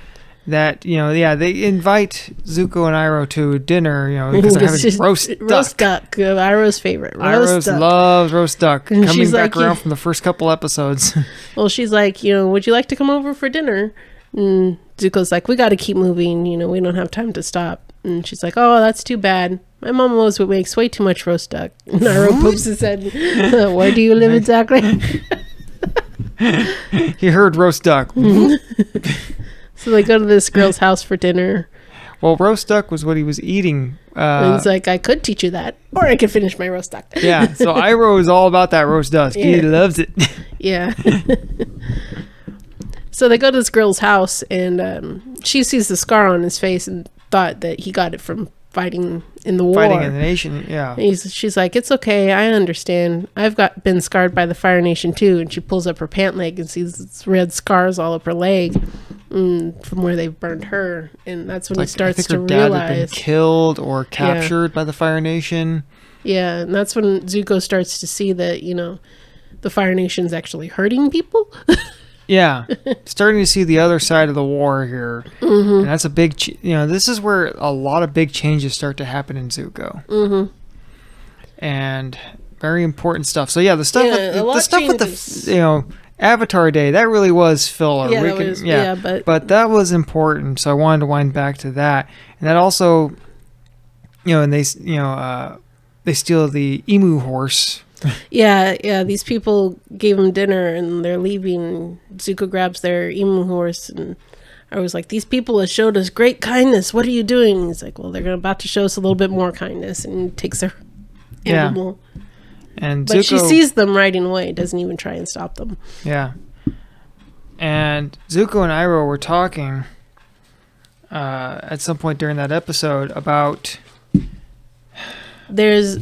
That they invite Zuko and Iroh to dinner, because they're having roast duck. Iroh's favorite. Iroh loves roast duck. And coming back around from the first couple episodes. Well, she's like, would you like to come over for dinner? And Zuko's like, we got to keep moving. We don't have time to stop. And she's like, oh, that's too bad. My mom always makes way too much roast duck. And Iroh poops his head. Where do you live exactly? He heard roast duck. So they go to this girl's house for dinner. Well, roast duck was what he was eating. And he's like, I could teach you that, or I could finish my roast duck. Yeah, so Iroh is all about that roast duck. Yeah. He loves it. Yeah. So they go to this girl's house, and she sees the scar on his face and thought that he got it from fighting in the war. Fighting in the nation, yeah. She's like, it's okay, I understand. I've been scarred by the Fire Nation too. And she pulls up her pant leg and sees red scars all up her leg from where they burned her. And that's when he starts to realize. Her dad had been killed or captured by the Fire Nation. Yeah, and that's when Zuko starts to see that, the Fire Nation's actually hurting people. Yeah, starting to see the other side of the war here. And that's a big, this is where a lot of big changes start to happen in Zuko. And very important stuff. So yeah, the stuff with the Avatar Day, that really was filler. Yeah, but that was important. So I wanted to wind back to that. And that also, and they steal the emu horse. Yeah, these people gave him dinner and they're leaving. Zuko grabs their emu horse and I was like, these people have showed us great kindness. What are you doing? He's like, well, they're about to show us a little bit more kindness, and takes their animal. And but Zuko, she sees them riding away, doesn't even try and stop them. Yeah. And Zuko and Iroh were talking at some point during that episode about... There's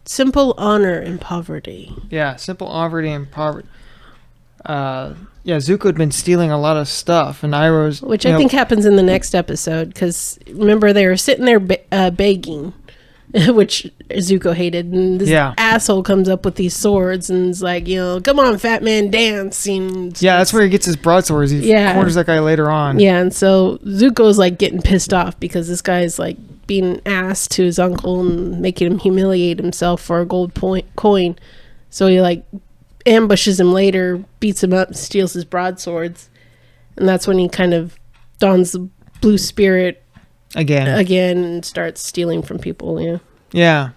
simple honor in poverty. Yeah, simple poverty and poverty. Zuko had been stealing a lot of stuff, and Iroh's... Which I think happens in the next episode, because remember, they were sitting there begging, which Zuko hated, and this asshole comes up with these swords and is like, come on, fat man, dance. And that's where he gets his broadswords. He corners that guy later on. Yeah, and so Zuko's like getting pissed off because this guy's like being an ass to his uncle and making him humiliate himself for a gold coin. So he like ambushes him later, beats him up, steals his broadswords, and that's when he kind of dons the blue spirit again and starts stealing from people. Yeah.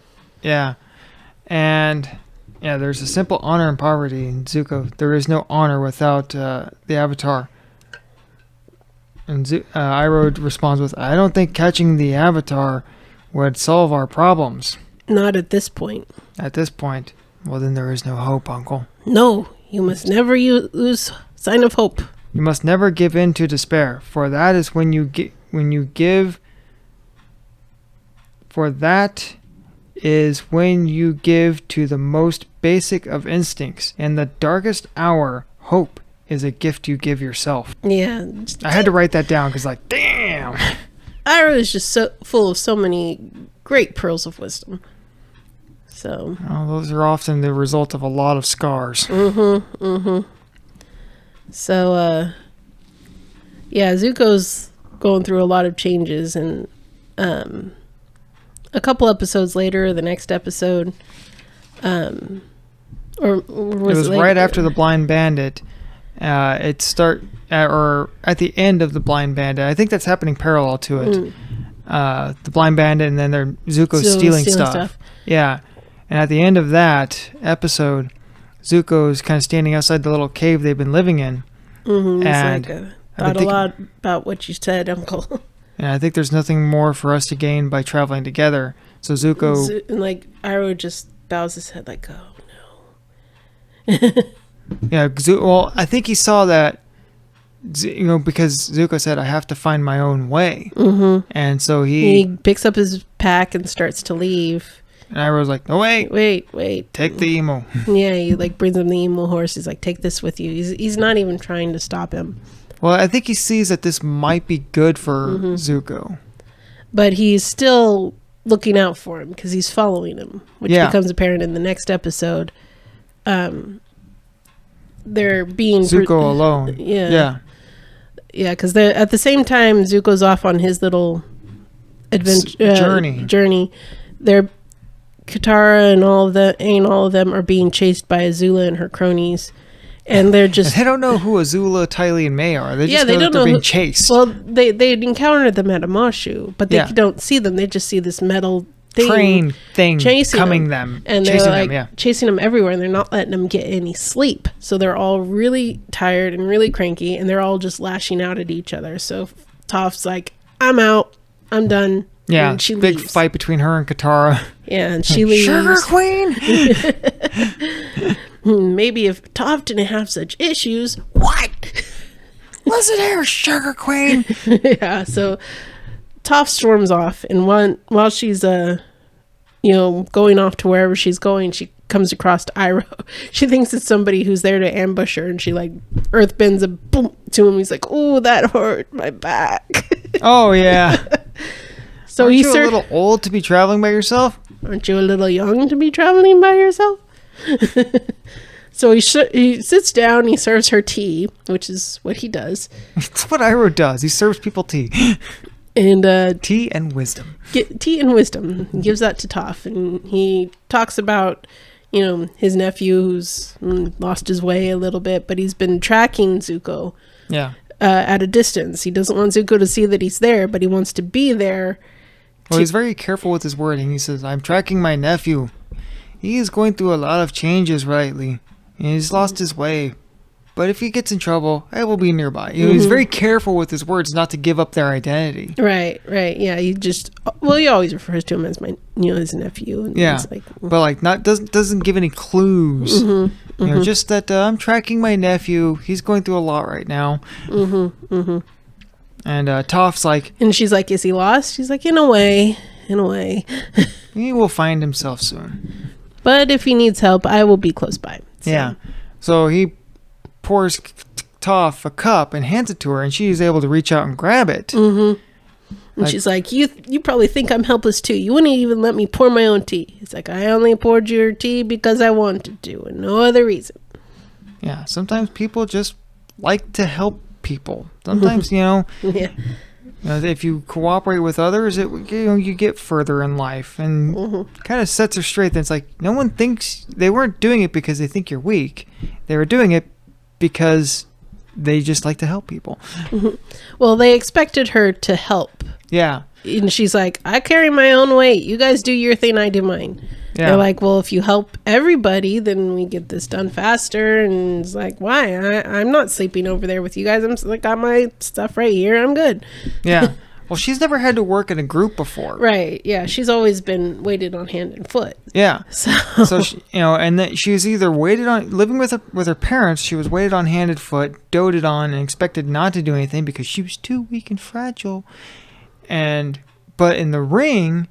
And there's a simple honor in poverty in Zuko. There is no honor without the Avatar. And Iroh responds with, I don't think catching the Avatar would solve our problems. Not at this point. At this point. Well, then there is no hope, Uncle. No, you must never lose sign of hope. You must never give in to despair, for that is when you give. For that is when you give to the most basic of instincts. In the darkest hour, hope is a gift you give yourself. Yeah. I had to write that down because, damn. Iroh is just so full of so many great pearls of wisdom. So. Well, those are often the result of a lot of scars. So, Zuko's going through a lot of changes, and a couple episodes later, the next episode, it was right after the Blind Bandit. Or at the end of the Blind Bandit. I think that's happening parallel to it. The Blind Bandit, and then Zuko's stealing stuff. Yeah. And at the end of that episode, Zuko's kind of standing outside the little cave they've been living in. And thought a lot about what you said, Uncle. And I think there's nothing more for us to gain by traveling together. So Zuko... And Iroh just bows his head like, oh no. I think he saw that, because Zuko said, I have to find my own way. And so he picks up his pack and starts to leave. And Iroh's like, no, wait. Take the emu. Yeah, he brings him the emu horse. He's like, take this with you. He's not even trying to stop him. Well, I think he sees that this might be good for Zuko. But he's still looking out for him because he's following him, which becomes apparent in the next episode. They're being... Zuko alone. Yeah, because at the same time, Zuko's off on his little journey. They're... Katara and all of them are being chased by Azula and her cronies, and they're just... And they don't know who Azula, Tylee, and Mai are. They just know that they're being chased. Well, they encountered them at Amashu, but they don't see them. They just see this metal train thing chasing them. And they're chasing them everywhere, and they're not letting them get any sleep. So they're all really tired and really cranky, and they're all just lashing out at each other. So Toph's like, I'm out. I'm done. Yeah, and she big leaves. Fight between her and Katara. Yeah, and she leaves. Sugar Queen! Maybe if Toph didn't have such issues. What? Listen here, Sugar Queen! Yeah, so Toph storms off, and while she's going off to wherever she's going, she comes across Iroh. She thinks it's somebody who's there to ambush her, and she like earth bends a boom to him. He's like, "Oh, that hurt my back." Oh yeah. So Aren't you a little old to be traveling by yourself? Aren't you a little young to be traveling by yourself? So he sits down. He serves her tea, which is what he does. It's what Iroh does. He serves people tea. And tea and wisdom. Tea and wisdom. He gives that to Toph, and he talks about, his nephew who's lost his way a little bit, but he's been tracking Zuko. Yeah. At a distance. He doesn't want Zuko to see that he's there, but he wants to be there. Well, he's very careful with his wording. He says, "I'm tracking my nephew. He is going through a lot of changes lately. He's lost his way. But if he gets in trouble, I will be nearby." He's very careful with his words not to give up their identity. Right. Yeah, he always refers to him as his nephew. And yeah, but like doesn't give any clues. Just that I'm tracking my nephew. He's going through a lot right now. And Toph's like... And she's like, "Is he lost?" He's like, in a way. He will find himself soon. But if he needs help, I will be close by. So. Yeah. So he pours Toph a cup and hands it to her, and she's able to reach out and grab it. And she's like, you probably think I'm helpless too. You wouldn't even let me pour my own tea. It's like, I only poured your tea because I wanted to, and no other reason. Yeah, sometimes people just like to help people. Sometimes, yeah. If you cooperate with others, you get further in life, and kind of sets her straight. Then it's like, no one thinks they weren't doing it because they think you're weak. They were doing it because they just like to help people. Well, they expected her to help. Yeah. And she's like, "I carry my own weight. You guys do your thing, I do mine." Yeah. They're like, "Well, if you help everybody, then we get this done faster." And it's like, "Why? I'm not sleeping over there with you guys. I'm like, got my stuff right here. I'm good." Yeah. Well, she's never had to work in a group before. Right. Yeah. She's always been waited on hand and foot. Yeah. So she, and then she was either waited on, living with her parents, she was waited on hand and foot, doted on, and expected not to do anything because she was too weak and fragile. But in the ring,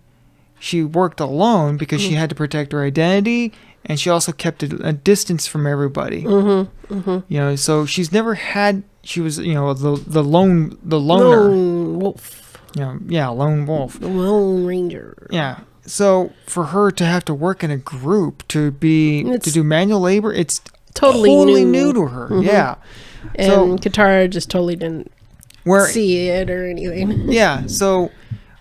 she worked alone because she had to protect her identity, and she also kept a distance from everybody. So she's never had. She was, the loner. Lone wolf. Lone wolf. The Lone Ranger. Yeah. So for her to have to work in a group to do manual labor, it's totally new to her. Yeah. And Katara just totally didn't see it or anything. Yeah. So,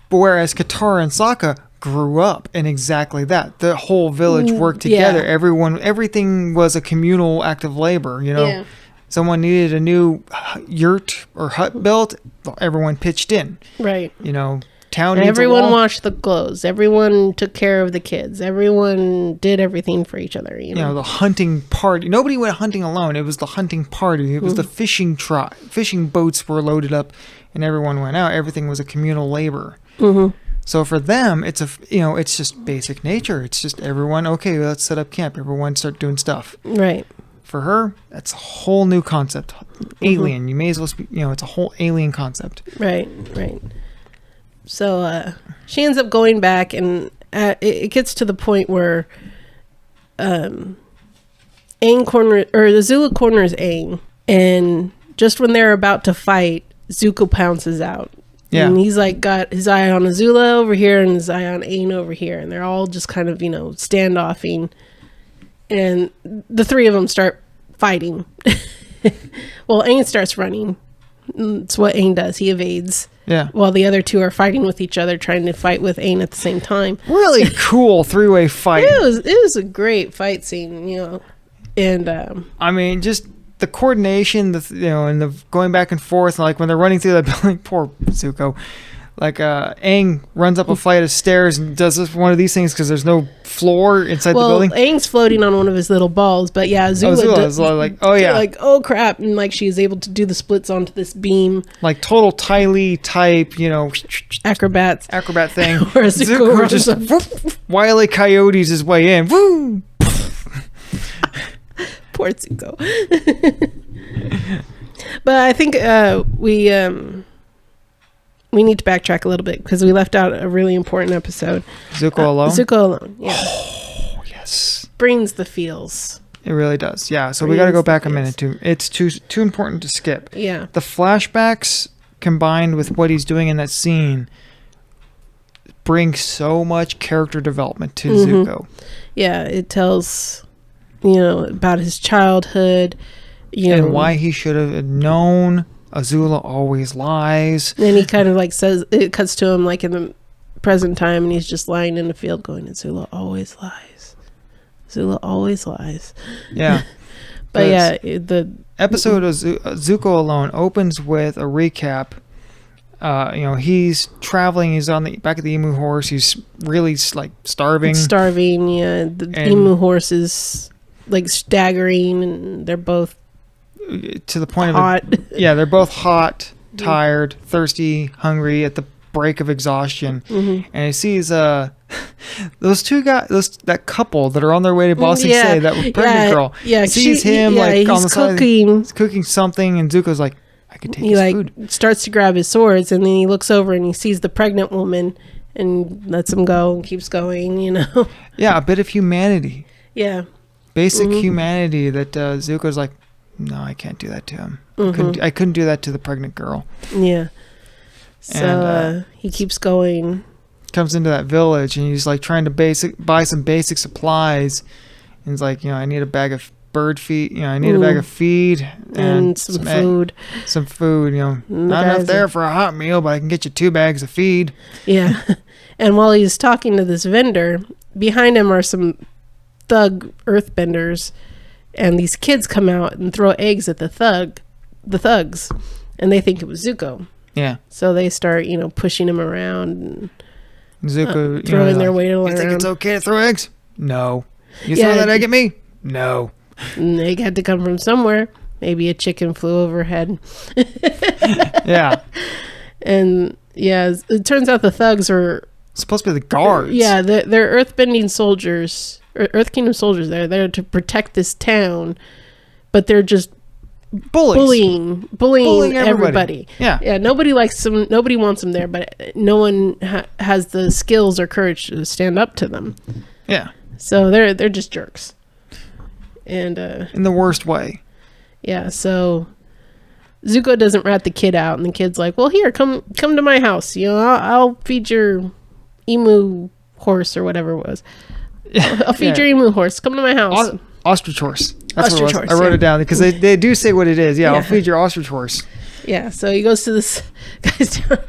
but whereas Katara and Sokka grew up in exactly that, the whole village worked together. Yeah. Everything was a communal act of labor. Yeah. Someone needed a new yurt or hut built, everyone pitched in. Right. Town needs everyone washed the clothes. Everyone took care of the kids. Everyone did everything for each other. The hunting party. Nobody went hunting alone. It was the hunting party. It was the fishing trot. Fishing boats were loaded up, and everyone went out. Everything was a communal labor. So for them, it's it's just basic nature. It's just everyone. Okay, let's set up camp. Everyone start doing stuff. Right. For her, that's a whole new concept. Alien. You may as well speak, it's a whole alien concept. Right. So she ends up going back, and it gets to the point where Azula corners Aang, and just when they're about to fight, Zuko pounces out. Yeah. And he's like got his eye on Azula over here and his eye on Aang over here, and they're all just kind of, standoffing. And the three of them start fighting. Well, Aang starts running. It's what Aang does. He evades. Yeah. While the other two are fighting with each other, trying to fight with Aang at the same time. Really cool three-way fight. It was a great fight scene, And just the coordination, and the going back and forth, like when they're running through that building. Poor Zuko. Like Aang runs up a flight of stairs and does one of these things because there's no floor inside the building. Aang's floating on one of his little balls, but yeah, Azula is like, oh yeah, like oh crap, and like she's able to do the splits onto this beam, like total Tylee type, acrobat thing. Whereas Zuko just Wile E. Coyotes his way in. Woo! Poor Zuko. But I think we need to backtrack a little bit because we left out a really important episode. Zuko alone? Zuko alone, yeah. Oh, yes. Brings the feels. It really does. Yeah, so we got to go back a minute. It's too important to skip. Yeah. The flashbacks combined with what he's doing in that scene bring so much character development to Zuko. Yeah, it tells, about his childhood, and why he should have known Azula always lies. And he kind of like says, it cuts to him like in the present time, and he's just lying in the field going, Azula always lies. Azula always lies. Yeah. But yeah, the episode of Zuko Alone opens with a recap. He's traveling. He's on the back of the emu horse. He's really like starving. Yeah. The emu horse is like staggering, and they're both to the point hot. They're both hot, tired, thirsty, hungry at the break of exhaustion. And he sees those two guys, that couple that are on their way to Bossing Say, that pregnant girl. Yeah, sees him like on the cooking. He's cooking something, and Zuko's like, I could take his food. Starts to grab his swords, and then he looks over and he sees the pregnant woman and lets him go and keeps going, Yeah, a bit of humanity. Yeah. Basic humanity that Zuko's like, no, I can't do that to him. I couldn't do that to the pregnant girl. Yeah. So he keeps going. Comes into that village, and he's like trying to buy some basic supplies. And he's like, I need a bag of bird feed. I need a bag of feed and some food. Some food. Not enough there for a hot meal, but I can get you 2 bags of feed. Yeah. And while he's talking to this vendor, behind him are some thug earthbenders, and these kids come out and throw eggs at the thugs, and they think it was Zuko. Yeah. So they start, pushing him around and Zuko throwing their weight around. You think it's okay to throw eggs? No. You throw that egg at me? No. An egg had to come from somewhere. Maybe a chicken flew overhead. Yeah. And it turns out the thugs are supposed to be the guards. Yeah, they're earthbending soldiers, or Earth Kingdom soldiers. They're there to protect this town, but they're just bullying everybody. Yeah. Nobody likes them. Nobody wants them there, but no one has the skills or courage to stand up to them. Yeah. So they're just jerks, and in the worst way. Yeah. So Zuko doesn't rat the kid out, and the kid's like, "Well, here, come to my house. I'll feed your emu horse or whatever it was. I'll feed your emu horse. Come to my house." Ostrich horse. That's ostrich what it was. horse, I wrote it down because they do say what it is. Yeah, I'll feed your ostrich horse. Yeah, so he goes to this guy's town.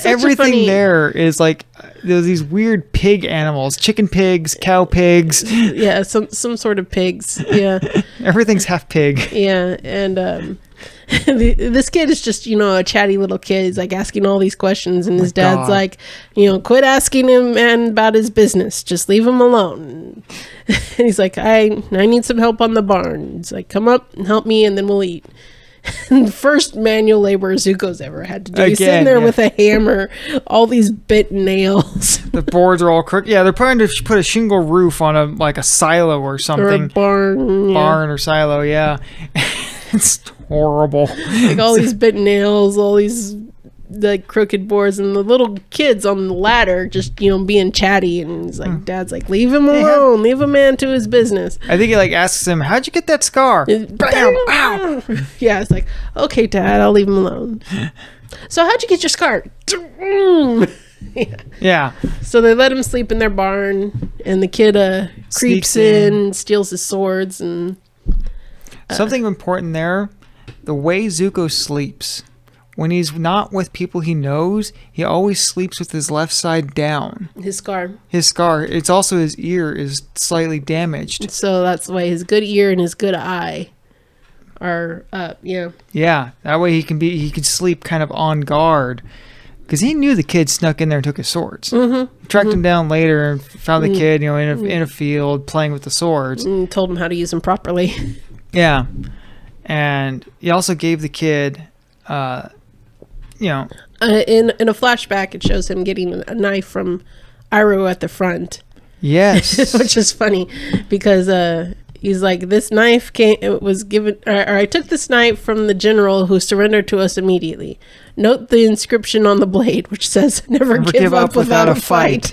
Everything there is like there's these weird pig animals, chicken pigs, cow pigs. Yeah, some sort of pigs. Yeah. Everything's half pig. Yeah, and this kid is just, a chatty little kid. He's like asking all these questions, and his dad's like, quit asking him, man, about his business. Just leave him alone. And he's like, I need some help on the barn. He's like, come up and help me, and then we'll eat. And first manual labor Zuko's ever had to do. He's sitting there with a hammer, all these bit nails. The boards are all crooked. Yeah, they're trying to put a shingle roof on a silo or something. Or a barn. Barn or silo, yeah. It's horrible. Like all these bit nails, all these like crooked boards, and the little kids on the ladder just being chatty, and he's like, Dad's like, leave him alone, leave a man to his business. I think he like asks him, how'd you get that scar? Bam! Ow! Yeah, it's like, okay, Dad, I'll leave him alone. So how'd you get your scar? Yeah. So they let him sleep in their barn, and the kid creeps in, steals his swords, and something important there, the way Zuko sleeps. When he's not with people he knows, he always sleeps with his left side down. His scar. It's also his ear is slightly damaged. So that's why his good ear and his good eye are up. Yeah. Yeah. That way he can sleep kind of on guard. Because he knew the kid snuck in there and took his swords. Mm-hmm. Tracked him down later and found the kid, in a field playing with the swords. And told him how to use them properly. Yeah. And he also gave the kid... in a flashback, it shows him getting a knife from Iroh at the front. Yes. Which is funny because He's like, this knife was given, or I took this knife from the general who surrendered to us immediately. Note the inscription on the blade, which says, never give up without a fight.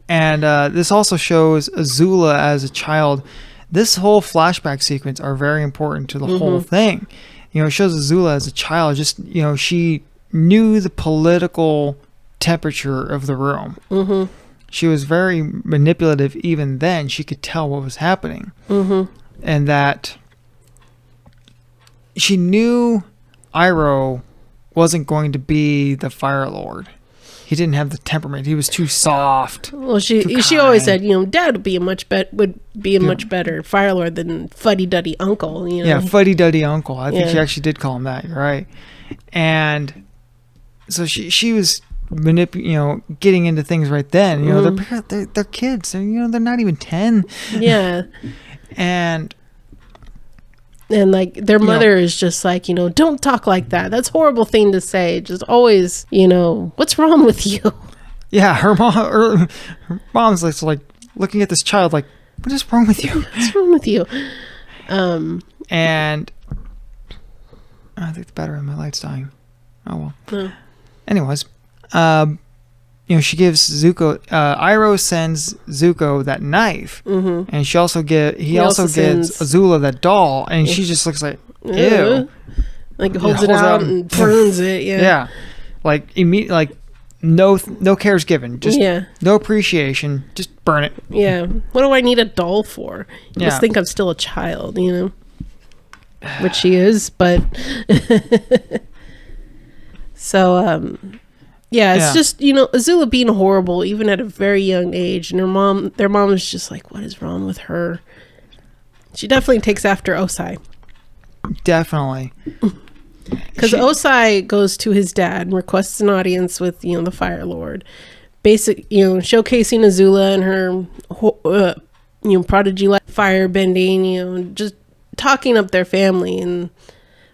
And this also shows Azula as a child. This whole flashback sequence are very important to the whole thing. You know, it shows Azula as a child. Just, you know, she knew the political temperature of the room. Mm-hmm. She was very manipulative even then. She could tell what was happening. Mm-hmm. And that she knew Iroh wasn't going to be the Fire Lord. He didn't have the temperament. He was too soft. Well, she always said, you know, Dad would be a much better Fire Lord than Fuddy Duddy Uncle. You know? Yeah, Fuddy Duddy Uncle. I think she actually did call him that. You're right. And so she was getting into things right then. You know, they're kids. They're not even 10. Yeah. and like their mother is just like, don't talk like that. That's a horrible thing to say. Just always, what's wrong with you? Yeah, her mom's like looking at this child like, what is wrong with you? What's wrong with you? And I think the battery in my light's dying. Oh well. Anyways, she gives Zuko. Iroh sends Zuko that knife, and he also gives Azula that doll, and she just looks like ew, like holds it out and burns it. Yeah, like immediate, like no cares given, just no appreciation, just burn it. Yeah, what do I need a doll for? You just think I'm still a child, which she is, but so it's just, Azula being horrible, even at a very young age. And their mom is just like, what is wrong with her? She definitely takes after Osai. Definitely. Because Osai goes to his dad and requests an audience with, the Fire Lord. Showcasing Azula and her, prodigy-like fire bending, just talking up their family. And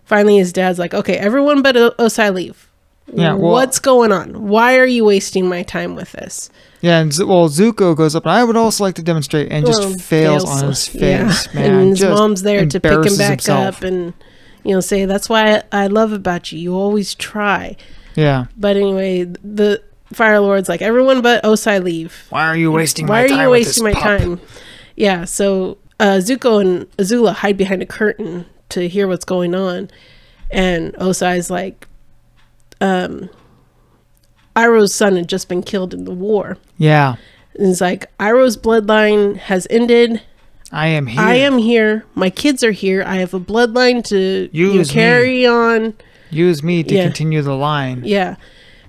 finally his dad's like, okay, everyone but Osai leave. Yeah, what's going on? Why are you wasting my time with this? Yeah, and Zuko goes up, and I would also like to demonstrate, and just fails on his face, man. And his mom's there to pick him back up and, say, that's why I love about you. You always try. Yeah. But anyway, the Fire Lord's like, everyone but Osai leave. Why are you wasting my time? Yeah, so Zuko and Azula hide behind a curtain to hear what's going on. And Osai's like, Iroh's son had just been killed in the war. Yeah. And it's like, Iroh's bloodline has ended. I am here. I am here. My kids are here. I have a bloodline to carry on. Use me to continue the line. Yeah.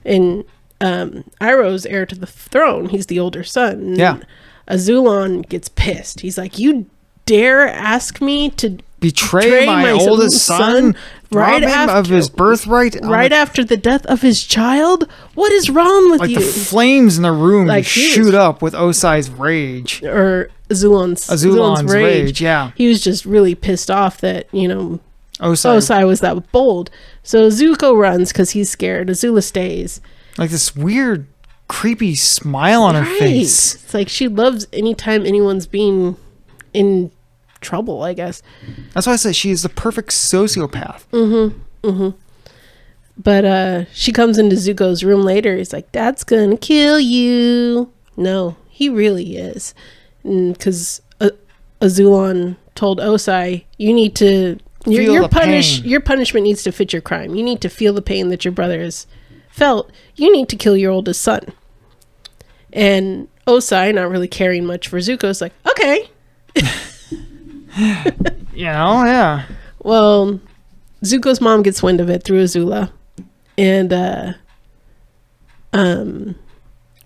And Iroh's heir to the throne. He's the older son. And Azulon gets pissed. He's like, you dare ask me to betray my oldest son right after of his birthright, right after the death of his child? What is wrong with you? Like the flames in the room shoot up with Osai's rage, or Azulon's rage. Yeah, he was just really pissed off that Osai was that bold. So Zuko runs because he's scared. Azula stays. Like this weird, creepy smile on her face. It's like she loves anytime anyone's being in trouble, I guess. That's why I said she is the perfect sociopath. But she comes into Zuko's room later. He's like, Dad's gonna kill you. No, he really is. Because Azulon told Osai, you need to your punishment needs to fit your crime. You need to feel the pain that your brother has felt. You need to kill your oldest son. And Osai, not really caring much for Zuko, is like, okay. Yeah. Well, Zuko's mom gets wind of it through Azula, and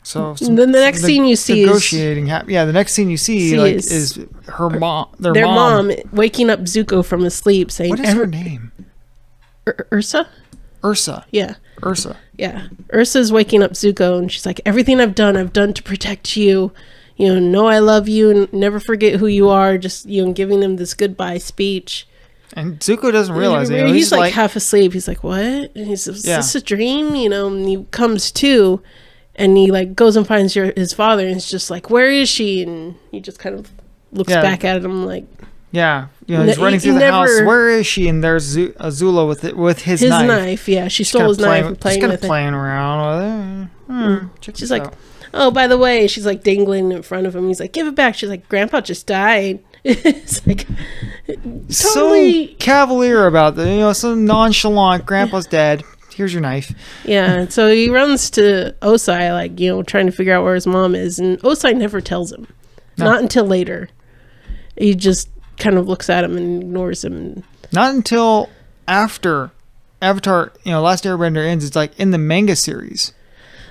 so then the next scene you see the next scene you see is her mom, their mom waking up Zuko from his sleep, saying, "What is her name? Ursa." Yeah. Ursa. Yeah. Ursa's waking up Zuko, and she's like, "Everything I've done to protect you. Know I love you and never forget who you are." Just, giving them this goodbye speech. And Zuko doesn't realize it. He's like half asleep. He's like, what? And he's like, is this a dream? And he comes to, and he goes and finds his father, and he's just like, where is she? And he just kind of looks back at him like... Yeah, he's running through the house. Where is she? And there's Azula with his knife. His knife, yeah. She stole his knife and playing with it. Just playing around with it. She's like, oh, by the way, she's like dangling in front of him. He's like, give it back. She's like, Grandpa just died. It's like totally so cavalier about that. So nonchalant. Grandpa's dead. Here's your knife. Yeah. So he runs to Osai, like trying to figure out where his mom is, and Osai never tells him. No. Not until later. He just kind of looks at him and ignores him. Not until after Avatar, Last Airbender ends. It's like in the manga series.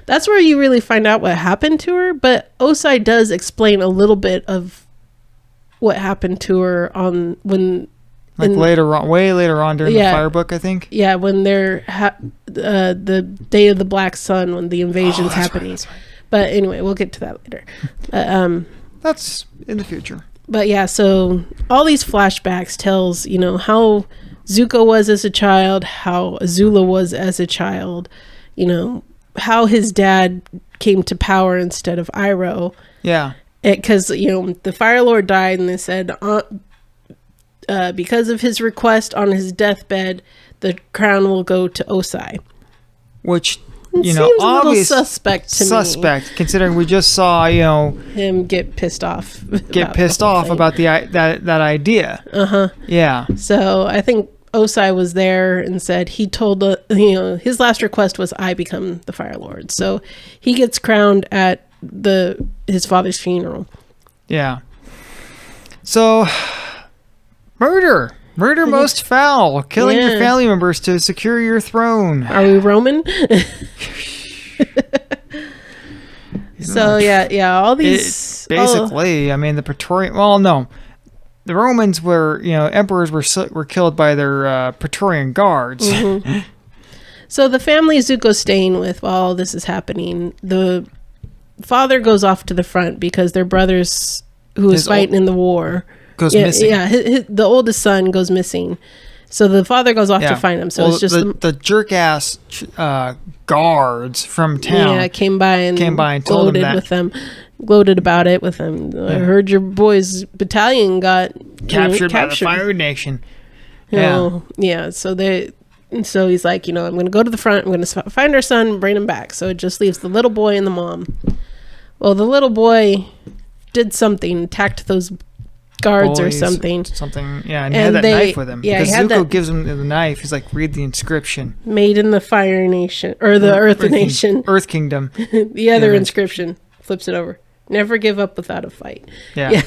That's where you really find out what happened to her. But Osai does explain a little bit of what happened to her later on, way later on during the Fire Book, I think. Yeah, when they're the Day of the Black Sun, when the invasion's happening. Right. But anyway, we'll get to that later. That's in the future. But yeah, so all these flashbacks tells, how Zuko was as a child, how Azula was as a child, how his dad came to power instead of Iroh. Yeah. Because, the Fire Lord died and they said, because of his request on his deathbed, the crown will go to Osai. Which... seems a little suspect to me. Considering we just saw, him get pissed off. About that idea. Yeah. So I think Osai was there and said he told his last request was I become the Fire Lord. So he gets crowned at his father's funeral. Yeah. So murder most foul, killing your family members to secure your throne. Are we Roman? So all these basically. I mean, the Praetorian. Well, no, the Romans were emperors were killed by their Praetorian guards. Mm-hmm. So the family Zuko's staying with while all this is happening, the father goes off to the front because their brothers who was fighting in the war. Goes missing. Yeah, the oldest son goes missing. So the father goes off to find him. So it's just the jerk ass guards from town. Came by and told them that. With them, gloated about it with them. Yeah. I heard your boys' battalion got captured by the Fire Nation. Yeah. So he's like, I'm going to go to the front. I'm going to find our son and bring him back. So it just leaves the little boy and the mom. Well, the little boy did something, attacked those guards or something, and he had that knife with him. Yeah, because Zuko gives him the knife. He's like, read the inscription. Made in the Fire Nation or the Earth Nation, Earth Kingdom. The other inscription. Flips it over. Never give up without a fight. Yeah.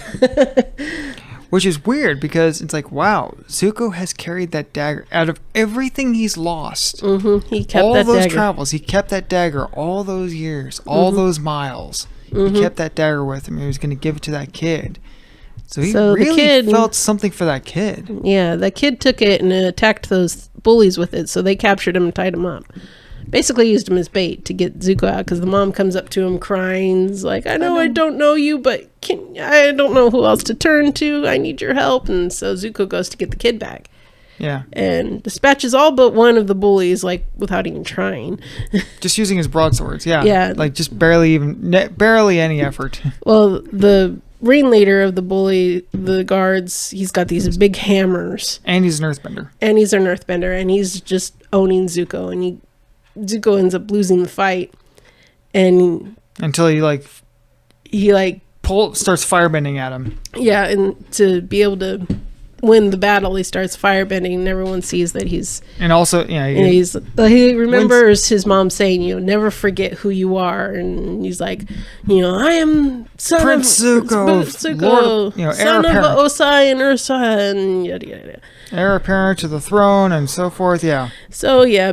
Which is weird because it's like, wow, Zuko has carried that dagger out of everything he's lost. Mm-hmm. He kept all that those dagger. Travels. He kept that dagger all those years, all those miles. He kept that dagger with him. He was going to give it to that kid. So he really felt something for that kid. Yeah, that kid took it and attacked those bullies with it. So they captured him and tied him up. Basically used him as bait to get Zuko out because the mom comes up to him crying. Like, I know I don't know you, but I don't know who else to turn to. I need your help. And so Zuko goes to get the kid back. Yeah. And dispatches all but one of the bullies, like, without even trying. Just using his broadswords, yeah. Yeah. Like, just barely any effort. Well, the ringleader of the guards, he's got these big hammers. And he's an earthbender. And he's just owning Zuko. And Zuko ends up losing the fight. And... Until he starts firebending at him. Yeah, and to be able to win the battle, he starts firebending, and everyone sees that he's... And also, he remembers his mom saying, never forget who you are. And he's like, I am Prince Zuko, Lord, son of Osai and Ursa, and yada, yada, yada. Heir apparent to the throne, and so forth, yeah. So, yeah,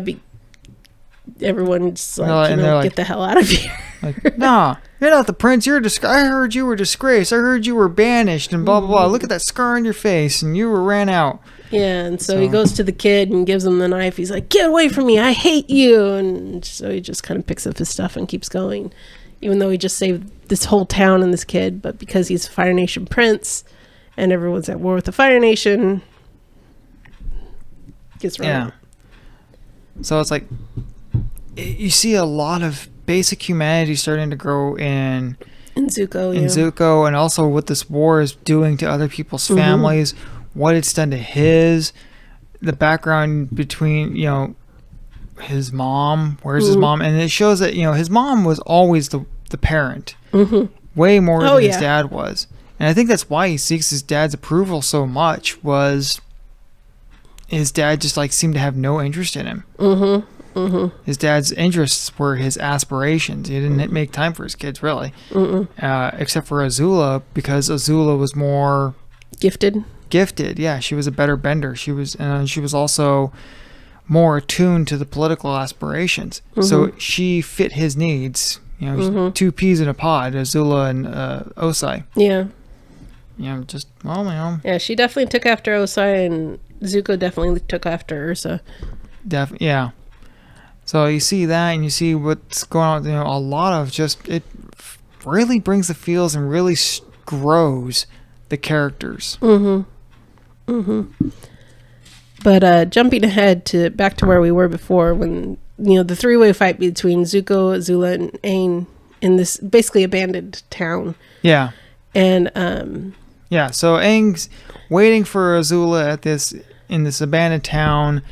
everyone's like, get the hell out of here. Like, nah, you're not the prince. I heard you were disgraced. I heard you were banished and blah, blah, blah. Look at that scar on your face and you were ran out. Yeah, and so he goes to the kid and gives him the knife. He's like, get away from me. I hate you. And so he just kind of picks up his stuff and keeps going, even though he just saved this whole town and this kid. But because he's a Fire Nation prince and everyone's at war with the Fire Nation, gets run out. So it's like, you see a lot of basic humanity starting to grow in And Zuko, and Zuko, and also what this war is doing to other people's families, what it's done to his, the background between, his mom, where's his mom, and it shows that, his mom was always the parent, way more than his dad was. And I think that's why he seeks his dad's approval so much, was his dad just seemed to have no interest in him. His dad's interests were his aspirations. He didn't make time for his kids, really. Except for Azula, because Azula was more gifted. Yeah, she was a better bender. She was also more attuned to the political aspirations. So she fit his needs. Two peas in a pod, Azula and Osai. Yeah. Yeah, she definitely took after Osai, and Zuko definitely took after Ursa. Yeah. So you see that, and you see what's going on. A lot of it really brings the feels and really grows the characters. But jumping ahead back to where we were before, when the three-way fight between Zuko, Azula, and Aang in this basically abandoned town. Yeah. And so Aang's waiting for Azula in this abandoned town.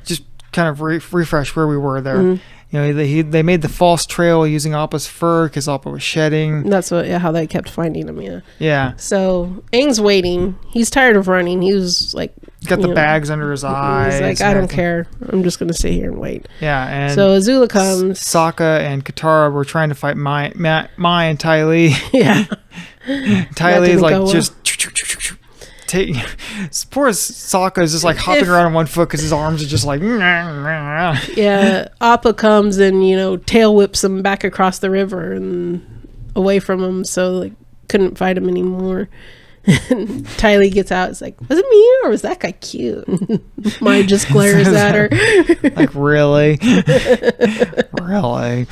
Just kind of refresh where we were there. They made the false trail using Appa's fur because Appa was shedding. That's how they kept finding him. Yeah. So Aang's waiting. He's tired of running. He was he's got the bags under his eyes. He's I don't care. I'm just gonna sit here and wait. Yeah. And so Azula comes. Sokka and Katara were trying to fight Mai and Tylee. Yeah. Tylee's just. Poor Sokka is just hopping around on one foot because his arms are just Yeah, Appa comes and tail whips him back across the river and away from him, so couldn't fight him anymore. And Tylee gets out. It's was it me or was that guy cute? Mai just glares at her. Really? Really?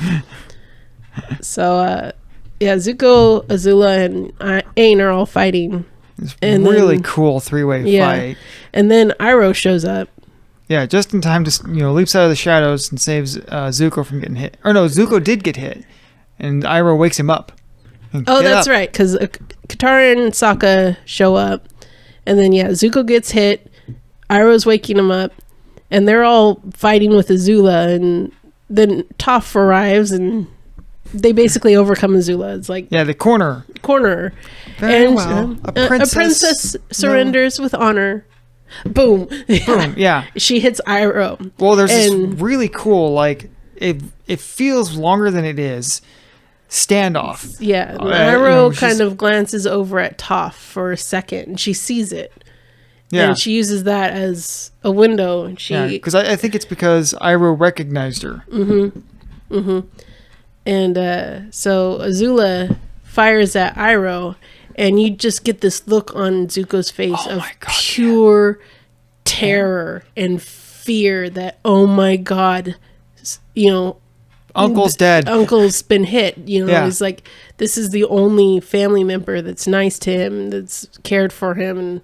So Zuko, Azula, and Aang are all fighting. It's really cool three-way fight. And then Iroh shows up. Yeah, just in time to leaps out of the shadows and saves Zuko from getting hit. Or no, Zuko did get hit, and Iroh wakes him up. Oh, that's right, because Katara and Sokka show up, and then Zuko gets hit. Iroh's waking him up, and they're all fighting with Azula, and then Toph arrives and they basically overcome Azula. It's the corner. Very well. A princess surrenders with honor. Boom. Boom. Yeah. She hits Iroh. Well, there's this really cool, it feels longer than it is, standoff. Yeah. Iroh kind of glances over at Toph for a second, and she sees it. Yeah. And she uses that as a window. And because I think it's because Iroh recognized her. And so Azula fires at Iroh, and you just get this look on Zuko's face of pure terror and fear that, oh my God, Uncle's dead. Uncle's been hit. He's this is the only family member that's nice to him, that's cared for him, and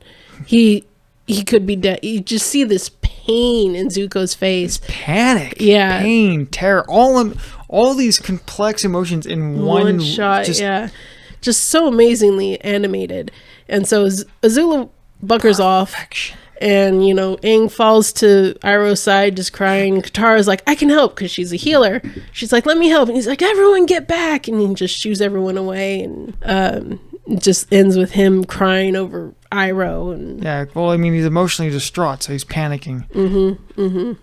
he could be dead. You just see this pain in Zuko's face. Panic. Yeah. Pain, terror, all these complex emotions in one shot. Just so amazingly animated. And so Azula bunkers off, and Aang falls to Iroh's side just crying. Katara's I can help, because she's a healer. She's let me help, and he's everyone get back, and he just shoos everyone away, and it just ends with him crying over Iroh. And he's emotionally distraught, so he's panicking.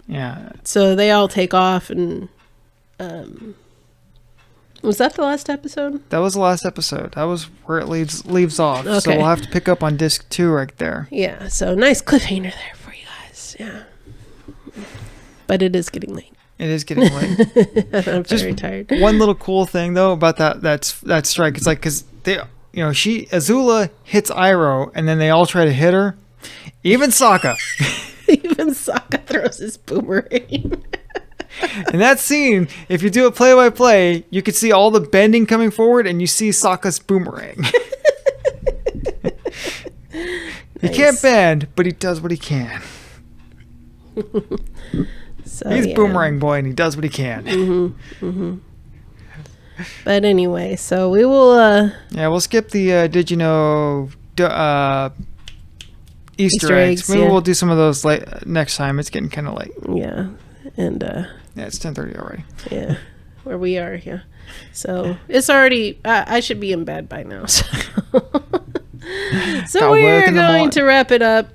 Yeah. So they all take off, and was that the last episode? That was the last episode. That was where it leaves off. Okay. So we'll have to pick up on disc 2 right there. Yeah, so nice cliffhanger there for you guys. Yeah. But it is getting late. It is getting late. I'm very tired. One little cool thing though about that strike, it's because they, Azula hits Iroh, and then they all try to hit her. Even Sokka. Even Sokka throws his boomerang. In that scene, if you do a play-by-play, you could see all the bending coming forward, and you see Sokka's boomerang. He can't bend, but he does what he can. He's Boomerang Boy, and he does what he can. But anyway, so we will. Yeah, we'll skip the Did You Know Easter eggs. Maybe we'll do some of those next time. It's getting kind of late. Yeah, and yeah, it's 10:30 already. Yeah, where we are. Yeah, so it's already. I should be in bed by now. So, we're going to wrap it up.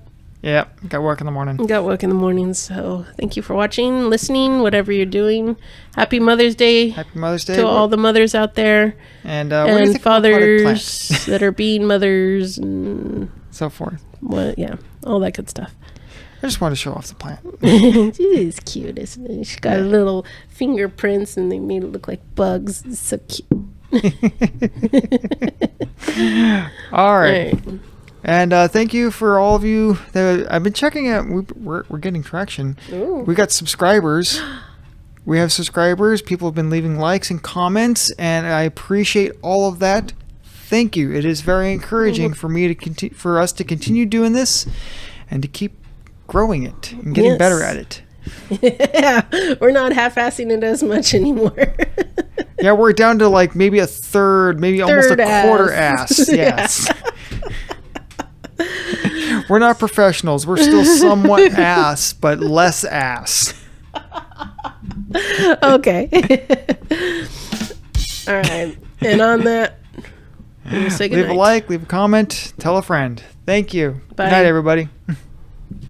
Yeah, got work in the morning. Got work in the morning. So thank you for watching, listening, whatever you're doing. Happy Mother's Day. Happy Mother's Day to all the mothers out there, and fathers that are being mothers and so forth. Yeah, all that good stuff. I just want to show off the plant. She's cute, isn't it? She's got little fingerprints, and they made it look like bugs. It's so cute. All right. And thank you for all of you that I've been checking out. We're getting traction. Ooh. We got subscribers. We have subscribers. People have been leaving likes and comments, and I appreciate all of that. Thank you. It is very encouraging for me to for us to continue doing this, and to keep growing it and getting better at it. Yeah, we're not half-assing it as much anymore. Yeah, we're down to like maybe a third, maybe almost a quarter ass. Yes. We're not professionals. We're still somewhat ass, but less ass. Okay. All right. And on that, we'll say good night. Leave a like, leave a comment, tell a friend. Thank you. Bye. Good night, everybody.